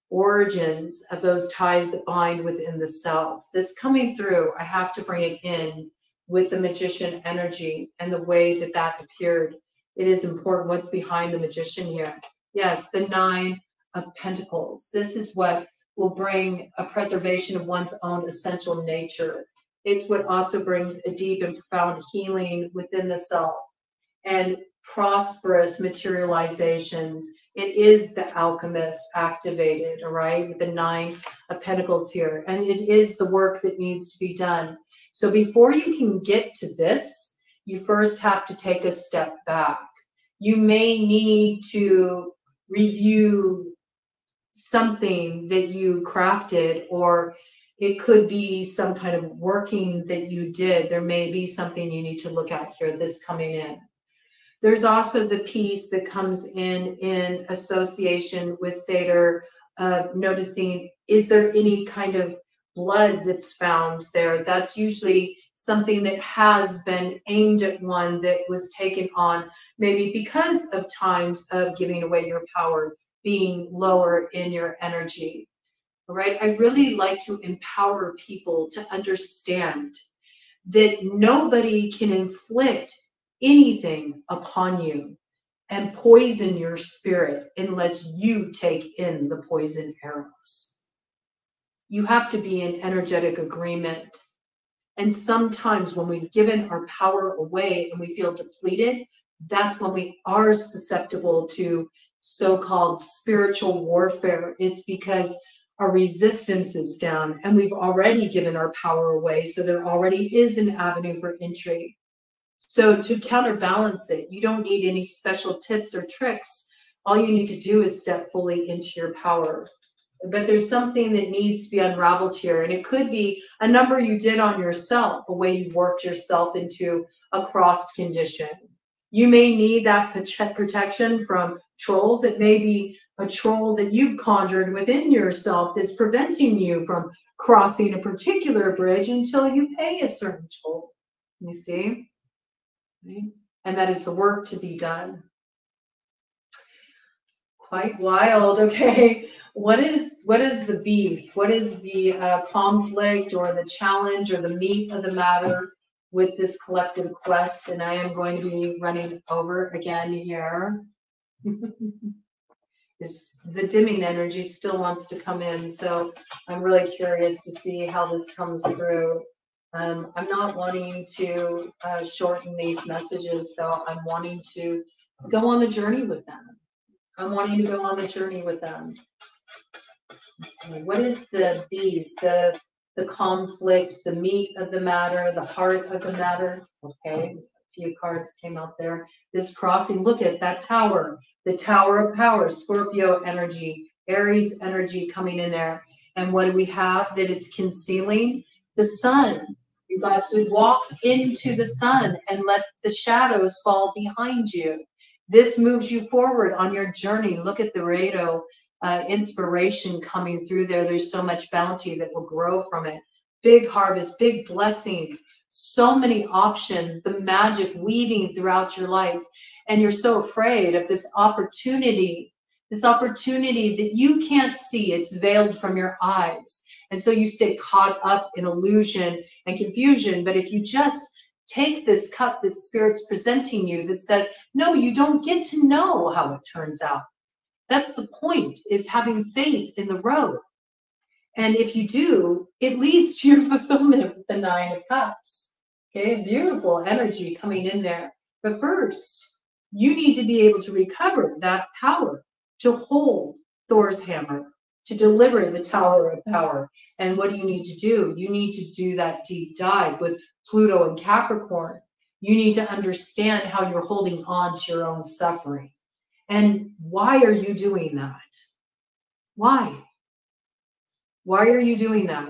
origins of those ties that bind within the self. This coming through, I have to bring it in with the magician energy and the way that that appeared. It is important. What's behind the magician here? Yes, the 9 of Pentacles. This is what will bring a preservation of one's own essential nature. It's what also brings a deep and profound healing within the self and prosperous materializations. It is the alchemist activated, all right, with the 9 of Pentacles here. And it is the work that needs to be done. So before you can get to this, you first have to take a step back. You may need to review something that you crafted, or it could be some kind of working that you did. There may be something you need to look at here, this coming in. There's also the piece that comes in association with Seder of noticing, is there any kind of blood that's found there? That's usually something that has been aimed at one that was taken on, maybe because of times of giving away your power, being lower in your energy. All right, I really like to empower people to understand that nobody can inflict anything upon you and poison your spirit unless you take in the poison arrows. You have to be in energetic agreement. And sometimes when we've given our power away and we feel depleted, that's when we are susceptible to so-called spiritual warfare. It's because our resistance is down and we've already given our power away. So there already is an avenue for entry. So to counterbalance it, you don't need any special tips or tricks. All you need to do is step fully into your power. But there's something that needs to be unraveled here. And it could be a number you did on yourself, a way you worked yourself into a crossed condition. You may need that protection from trolls. It may be a troll that you've conjured within yourself that's preventing you from crossing a particular bridge until you pay a certain toll. You see? Right? And that is the work to be done. Quite wild. Okay. What is the beef? What is the conflict or the challenge or the meat of the matter with this collective quest? And I am going to be running over again here. The dimming energy still wants to come in. So I'm really curious to see how this comes through. I'm not wanting to shorten these messages, though. I'm wanting to go on the journey with them. I'm wanting to go on the journey with them. Okay, what is the beef, the conflict, the meat of the matter, the heart of the matter? Okay, a few cards came out there. This crossing, look at that tower, the Tower of Power, Scorpio energy, Aries energy coming in there. And what do we have that it's concealing? The sun. You've got to walk into the sun and let the shadows fall behind you. This moves you forward on your journey. Look at the Rado inspiration coming through there. There's so much bounty that will grow from it. Big harvest, big blessings, so many options, the magic weaving throughout your life. And you're so afraid of this opportunity that you can't see. It's veiled from your eyes. And so you stay caught up in illusion and confusion. But if you just take this cup that Spirit's presenting you that says, no, you don't get to know how it turns out. That's the point, is having faith in the road. And if you do, it leads to your fulfillment with the Nine of Cups. Okay, beautiful energy coming in there. But first, you need to be able to recover that power, to hold Thor's hammer, to deliver the Tower of Power. And what do you need to do? You need to do that deep dive with Pluto and Capricorn. You need to understand how you're holding on to your own suffering. And why are you doing that? Why? Why are you doing that?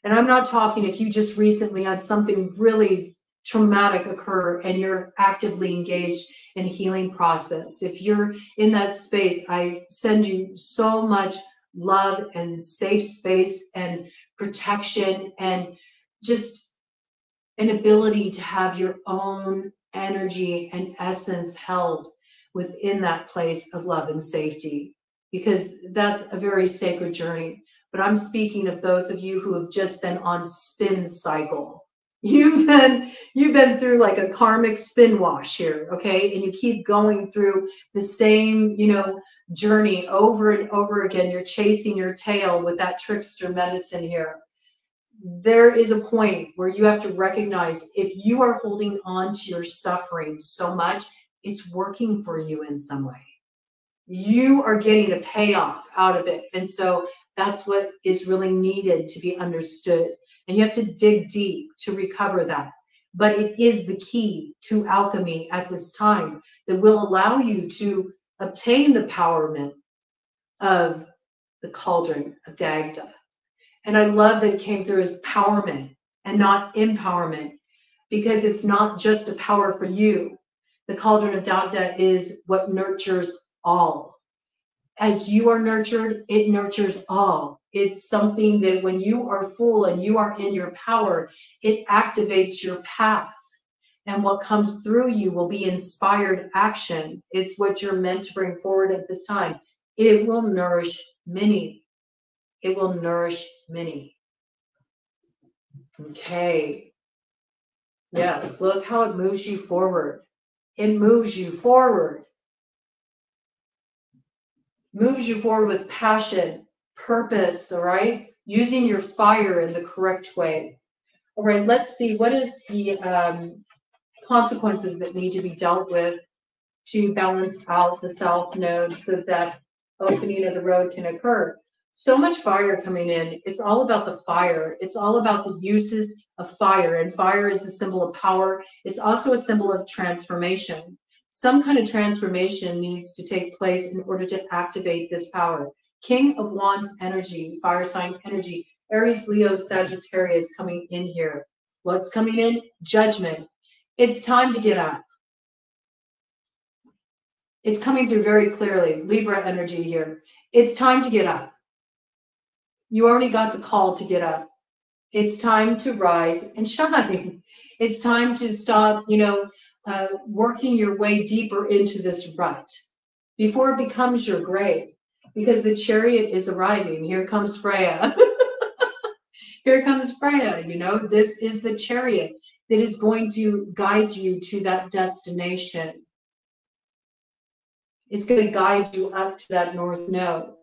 And I'm not talking if you just recently had something really traumatic occur and you're actively engaged in a healing process. If you're in that space, I send you so much love and safe space and protection and just an ability to have your own energy and essence held within that place of love and safety, because that's a very sacred journey. But I'm speaking of those of you who have just been on spin cycle. You've been through like a karmic spin wash here, okay? And you keep going through the same, journey over and over again. You're chasing your tail with that trickster medicine here. There is a point where you have to recognize if you are holding on to your suffering so much, it's working for you in some way. You are getting a payoff out of it. And so that's what is really needed to be understood. And you have to dig deep to recover that. But it is the key to alchemy at this time that will allow you to obtain the empowerment of the cauldron of Dagda. And I love that it came through as empowerment and not empowerment, because it's not just a power for you. The cauldron of Dagda is what nurtures all. As you are nurtured, it nurtures all. It's something that when you are full and you are in your power, it activates your path. And what comes through you will be inspired action. It's what you're meant to bring forward at this time. It will nourish many. It will nourish many. Okay. Yes, look how it moves you forward. It moves you forward. Moves you forward with passion, purpose, all right? Using your fire in the correct way. All right, let's see. What is the consequences that need to be dealt with to balance out the south node so that opening of the road can occur? So much fire coming in. It's all about the fire. It's all about the uses of fire. And fire is a symbol of power. It's also a symbol of transformation. Some kind of transformation needs to take place in order to activate this power. King of Wands energy, fire sign energy, Aries, Leo, Sagittarius coming in here. What's coming in? Judgment. It's time to get up. It's coming through very clearly. Libra energy here. It's time to get up. You already got the call to get up. It's time to rise and shine. It's time to stop, working your way deeper into this rut before it becomes your grave, because the chariot is arriving. Here comes Freyja. Here comes Freyja. This is the chariot that is going to guide you to that destination. It's going to guide you up to that north node.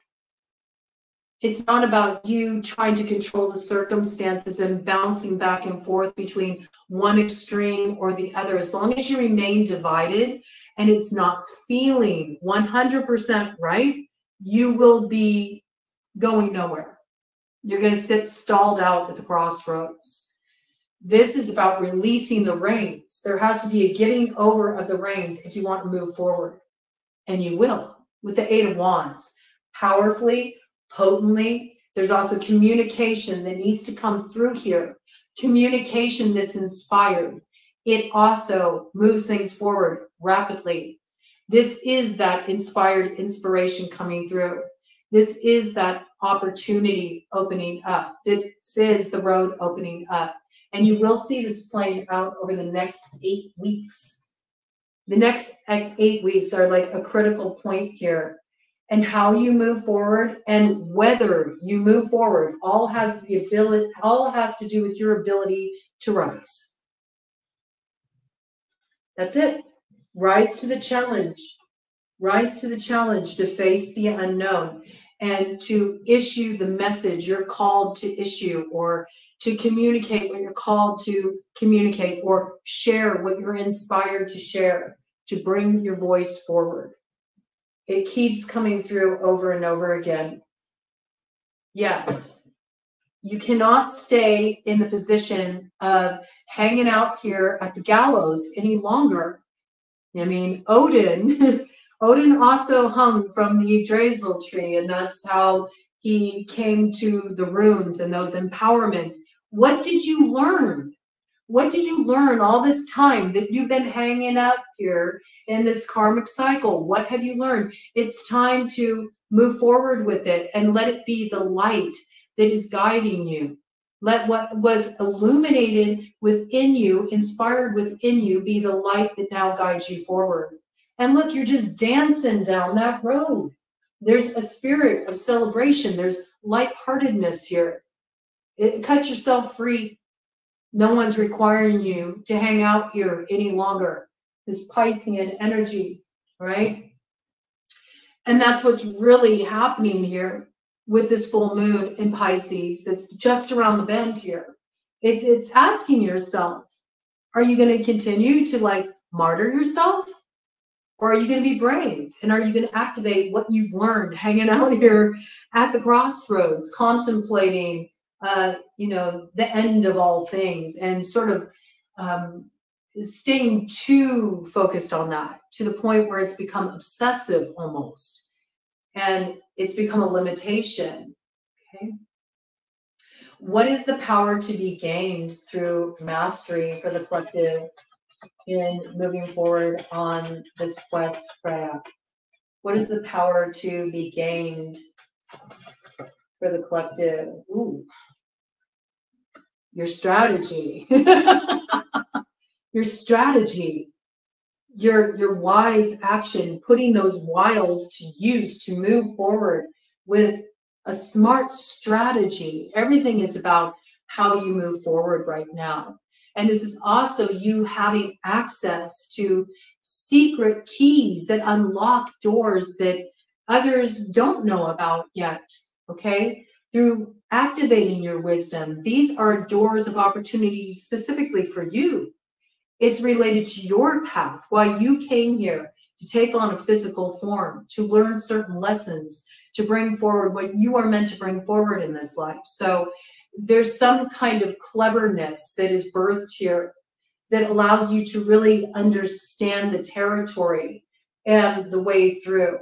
It's not about you trying to control the circumstances and bouncing back and forth between one extreme or the other. As long as you remain divided and it's not feeling 100% right, you will be going nowhere. You're going to sit stalled out at the crossroads. This is about releasing the reins. There has to be a giving over of the reins if you want to move forward. And you will, with the Eight of Wands. Powerfully, potently. There's also communication that needs to come through here. Communication that's inspired. It also moves things forward rapidly. This is that inspired inspiration coming through. This is that opportunity opening up. This is the road opening up. And you will see this playing out over the next 8 weeks. The next 8 weeks are like a critical point here. And how you move forward and whether you move forward all has to do with your ability to rise. That's it. Rise to the challenge. Rise to the challenge to face the unknown and to issue the message you're called to issue, or to communicate what you're called to communicate, or share what you're inspired to share, to bring your voice forward. It keeps coming through over and over again. Yes, you cannot stay in the position of hanging out here at the gallows any longer. I mean, Odin also hung from the Yggdrasil tree, and that's how he came to the runes and those empowerments. What did you learn? What did you learn all this time that you've been hanging up here in this karmic cycle? What have you learned? It's time to move forward with it and let it be the light that is guiding you. Let what was illuminated within you, inspired within you, be the light that now guides you forward. And look, you're just dancing down that road. There's a spirit of celebration. There's lightheartedness here. Cut yourself free. No one's requiring you to hang out here any longer. This Piscean energy, right? And that's what's really happening here with this full moon in Pisces that's just around the bend here. It's asking yourself, are you going to continue to like martyr yourself? Or are you going to be brave? And are you going to activate what you've learned hanging out here at the crossroads, contemplating the end of all things, and sort of staying too focused on that to the point where it's become obsessive almost, and it's become a limitation. Okay. What is the power to be gained through mastery for the collective in moving forward on this quest, Freyja? What is the power to be gained for the collective? Ooh. Your strategy. Your strategy. Your wise action, putting those wiles to use to move forward with a smart strategy. Everything is about how you move forward right now. And this is also you having access to secret keys that unlock doors that others don't know about yet, okay? Through activating your wisdom. These are doors of opportunity specifically for you. It's related to your path, why you came here to take on a physical form, to learn certain lessons, to bring forward what you are meant to bring forward in this life. So there's some kind of cleverness that is birthed here that allows you to really understand the territory and the way through.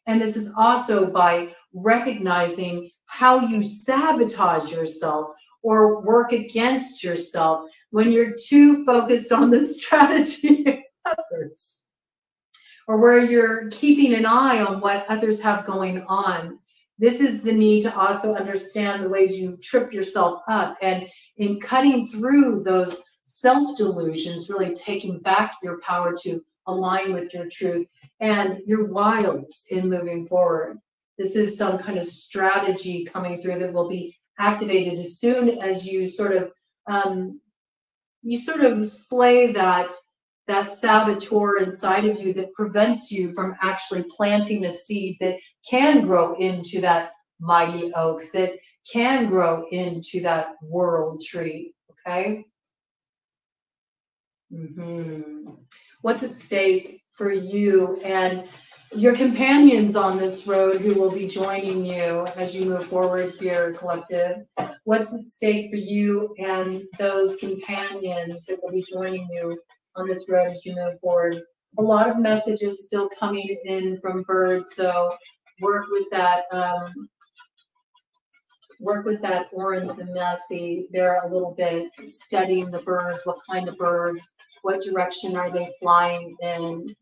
And this is also by recognizing how you sabotage yourself or work against yourself when you're too focused on the strategy of others, or where you're keeping an eye on what others have going on. This is the need to also understand the ways you trip yourself up, and in cutting through those self-delusions, really taking back your power to align with your truth and your wiles in moving forward. This is some kind of strategy coming through that will be activated as soon as you sort of slay that that saboteur inside of you that prevents you from actually planting a seed that can grow into that mighty oak, that can grow into that world tree, okay? What's at stake for you and your companions on this road who will be joining you as you move forward here, collective? What's at stake for you and those companions that will be joining you on this road as you move forward? A lot of messages still coming in from birds, so work with that orange and messy there a little bit, studying the birds, what kind of birds, what direction are they flying in,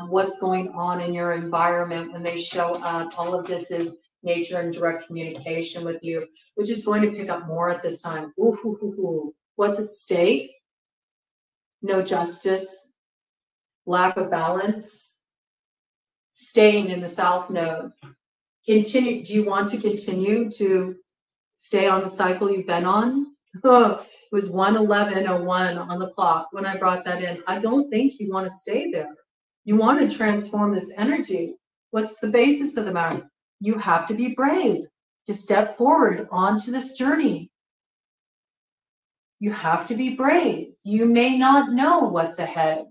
what's going on in your environment when they show up. All of this is nature and direct communication with you, which is going to pick up more at this time. What's at stake? No justice, lack of balance, staying in the South Node. Continue. Do you want to continue to stay on the cycle you've been on? It was 1:11:01 on the clock when I brought that in. I don't think you want to stay there. You want to transform this energy. What's the basis of the matter? You have to be brave to step forward onto this journey. You have to be brave. You may not know what's ahead.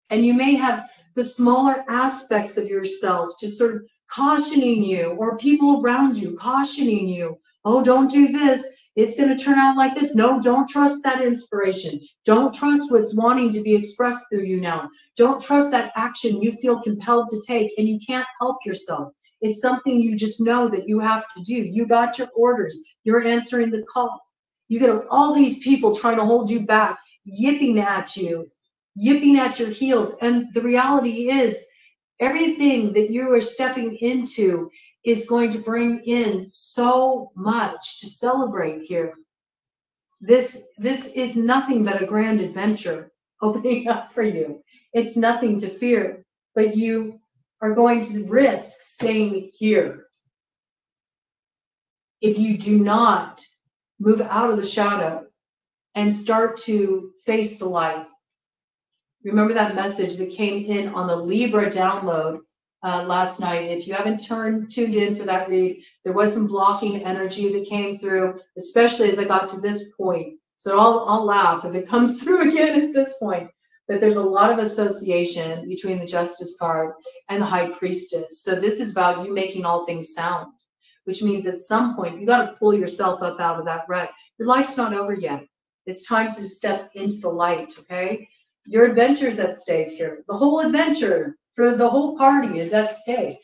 And you may have the smaller aspects of yourself just sort of cautioning you, or people around you cautioning you. Oh, don't do this. It's going to turn out like this. No, don't trust that inspiration. Don't trust what's wanting to be expressed through you now. Don't trust that action you feel compelled to take and you can't help yourself. It's something you just know that you have to do. You got your orders. You're answering the call. You get all these people trying to hold you back, yipping at you, yipping at your heels. And the reality is everything that you are stepping into is going to bring in so much to celebrate here. This is nothing but a grand adventure opening up for you. It's nothing to fear, but you are going to risk staying here. If you do not move out of the shadow and start to face the light. Remember that message that came in on the Libra download last night. If you haven't tuned in for that read, there was some blocking energy that came through, especially as I got to this point. So I'll laugh if it comes through again at this point. But there's a lot of association between the Justice card and the High Priestess. So this is about you making all things sound, which means at some point you got to pull yourself up out of that rut. Your life's not over yet. It's time to step into the light, okay? Your adventure's at stake here. The whole adventure for the whole party is at stake.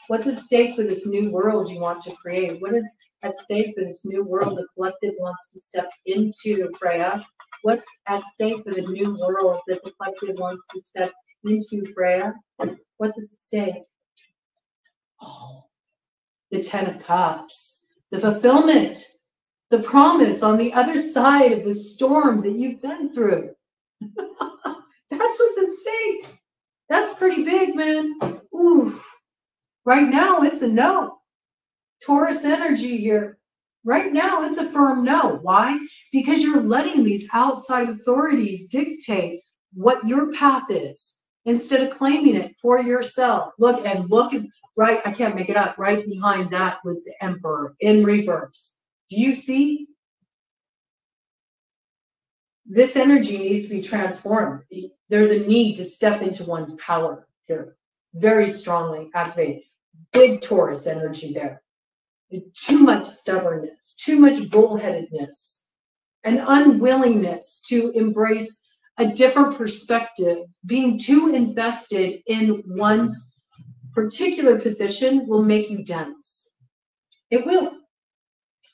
What's at stake for this new world you want to create? What is at stake for this new world the collective wants to step into, Freyja? What's at stake for the new world that the collective wants to step into, Freyja? What's at stake? Oh, the 10 of Cups, the fulfillment, the promise on the other side of the storm that you've been through. That's what's at stake. That's pretty big, man. Ooh. Right now, it's a no. Taurus energy here. Right now, it's a firm no. Why? Because you're letting these outside authorities dictate what your path is instead of claiming it for yourself. Look at, right, I can't make it up. Right behind that was the Emperor in reverse. Do you see? This energy needs to be transformed. There's a need to step into one's power here. Very strongly activated. Big Taurus energy there. Too much stubbornness, too much bullheadedness, an unwillingness to embrace a different perspective. Being too invested in one's particular position will make you dense. It will.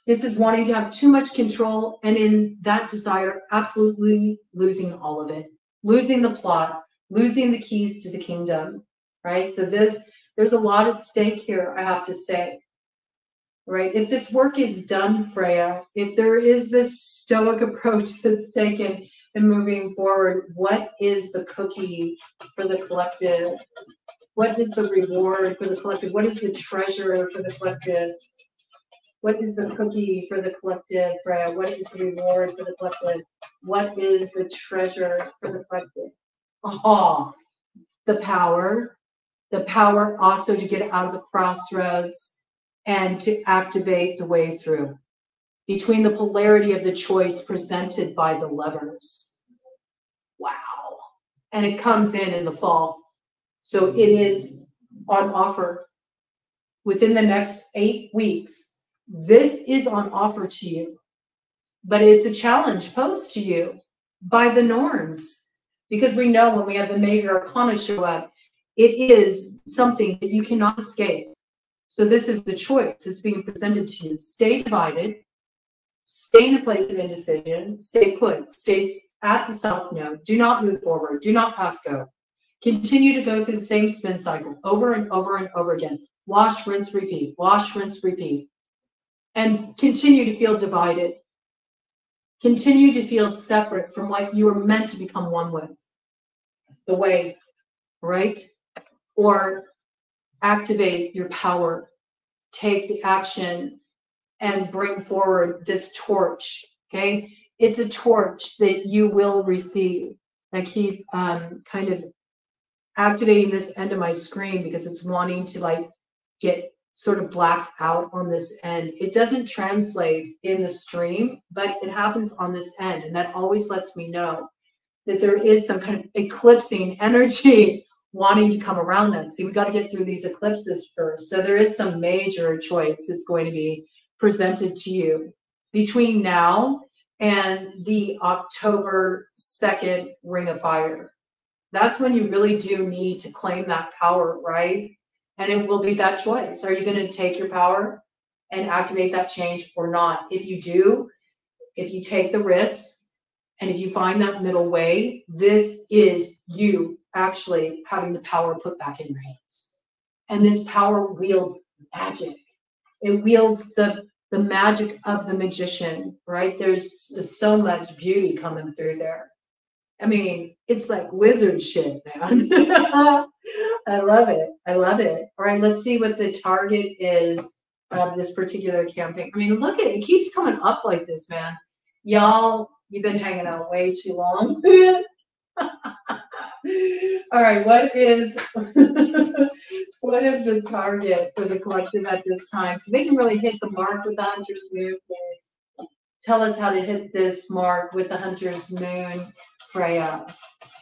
This is wanting to have too much control, and in that desire, absolutely losing all of it, losing the plot, losing the keys to the kingdom, right? So there's a lot at stake here, I have to say, right? If this work is done, Freyja, if there is this stoic approach that's taken in moving forward, what is the cookie for the collective? What is the reward for the collective? What is the treasure for the collective? What is the cookie for the collective, Freyja? What is the reward for the collective? What is the treasure for the collective? The power also to get out of the crossroads and to activate the way through between the polarity of the choice presented by the levers. Wow. And it comes in the fall. So it is on offer within the next 8 weeks. This is on offer to you, but it's a challenge posed to you by the norms, because we know when we have the major arcana show up, it is something that you cannot escape. So this is the choice that's being presented to you. Stay divided, stay in a place of indecision, stay put, stay at the south node, do not move forward, do not pass go. Continue to go through the same spin cycle over and over and over again. Wash, rinse, repeat, wash, rinse, repeat. And continue to feel divided. Continue to feel separate from what you were meant to become one with. The way, right? Or activate your power, take the action, and bring forward this torch, okay? It's a torch that you will receive. I keep kind of activating this end of my screen because it's wanting to like get sort of blacked out on this end. It doesn't translate in the stream, but it happens on this end. And that always lets me know that there is some kind of eclipsing energy wanting to come around that. See, we got to get through these eclipses first. So there is some major choice that's going to be presented to you between now and the October 2nd Ring of Fire. That's when you really do need to claim that power, right? And it will be that choice. Are you going to take your power and activate that change or not? If you do, if you take the risk, and if you find that middle way, this is you actually having the power put back in your hands. And this power wields magic. It wields the magic of the magician, right? There's so much beauty coming through there. I mean, it's like wizard shit, man. I love it. I love it. All right, let's see what the target is of this particular campaign. I mean, look at it. It keeps coming up like this, man. Y'all, you've been hanging out way too long. All right, what is the target for the collective at this time? So they can really hit the mark with the Hunter's Moon, please. Tell us how to hit this mark with the Hunter's Moon, Freyja.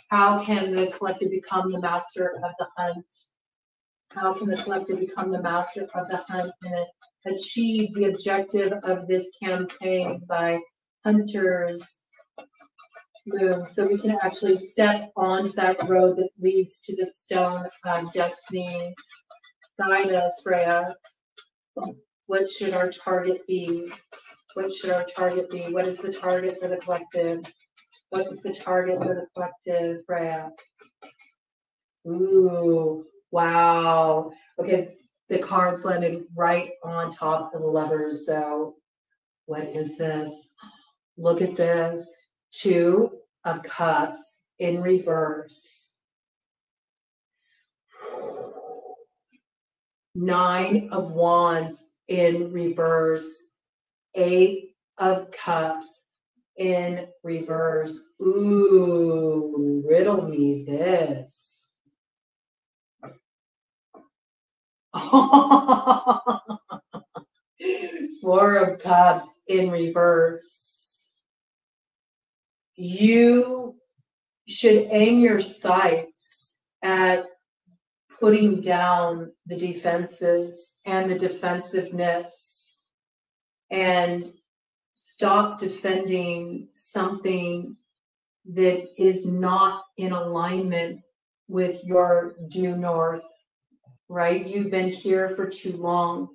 How can the collective become the master of the hunt? How can the collective become the master of the hunt and achieve the objective of this campaign by Hunter's Moon, so we can actually step onto that road that leads to the stone of destiny? Guide us, Freyja. What should our target be? What should our target be? What is the target for the collective? What is the target for the collective, Freyja? Ooh, wow. Okay, the cards landed right on top of the levers. So what is this? Look at this. 2 of Cups in reverse. 9 of Wands in reverse. 8 of Cups in reverse. Ooh, riddle me this. 4 of Cups in reverse. You should aim your sights at putting down the defenses and the defensiveness and stop defending something that is not in alignment with your due north, right? You've been here for too long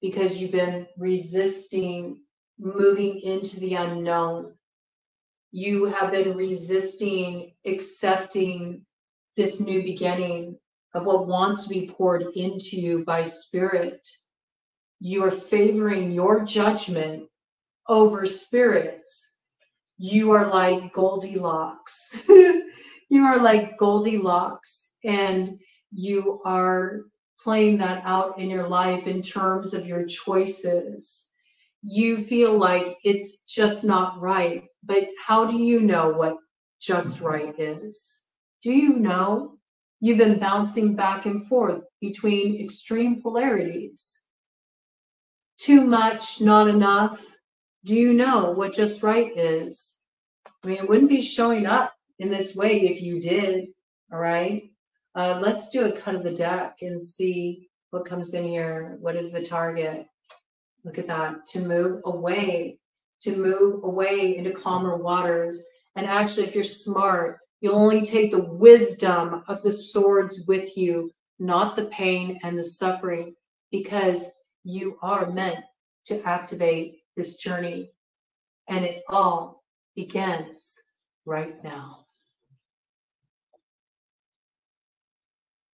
because you've been resisting moving into the unknown. You have been resisting accepting this new beginning of what wants to be poured into you by spirit. You are favoring your judgment over spirits. You are like Goldilocks. You are like Goldilocks, and you are playing that out in your life in terms of your choices. You feel like it's just not right, but how do you know what just right is? Do you know you've been bouncing back and forth between extreme polarities? Too much, not enough. Do you know what just right is? I mean, it wouldn't be showing up in this way if you did, all right? Let's do a cut of the deck and see what comes in here. What is the target? Look at that. To move away into calmer waters. And actually, if you're smart, you'll only take the wisdom of the swords with you, not the pain and the suffering, because you are meant to activate this journey. And it all begins right now.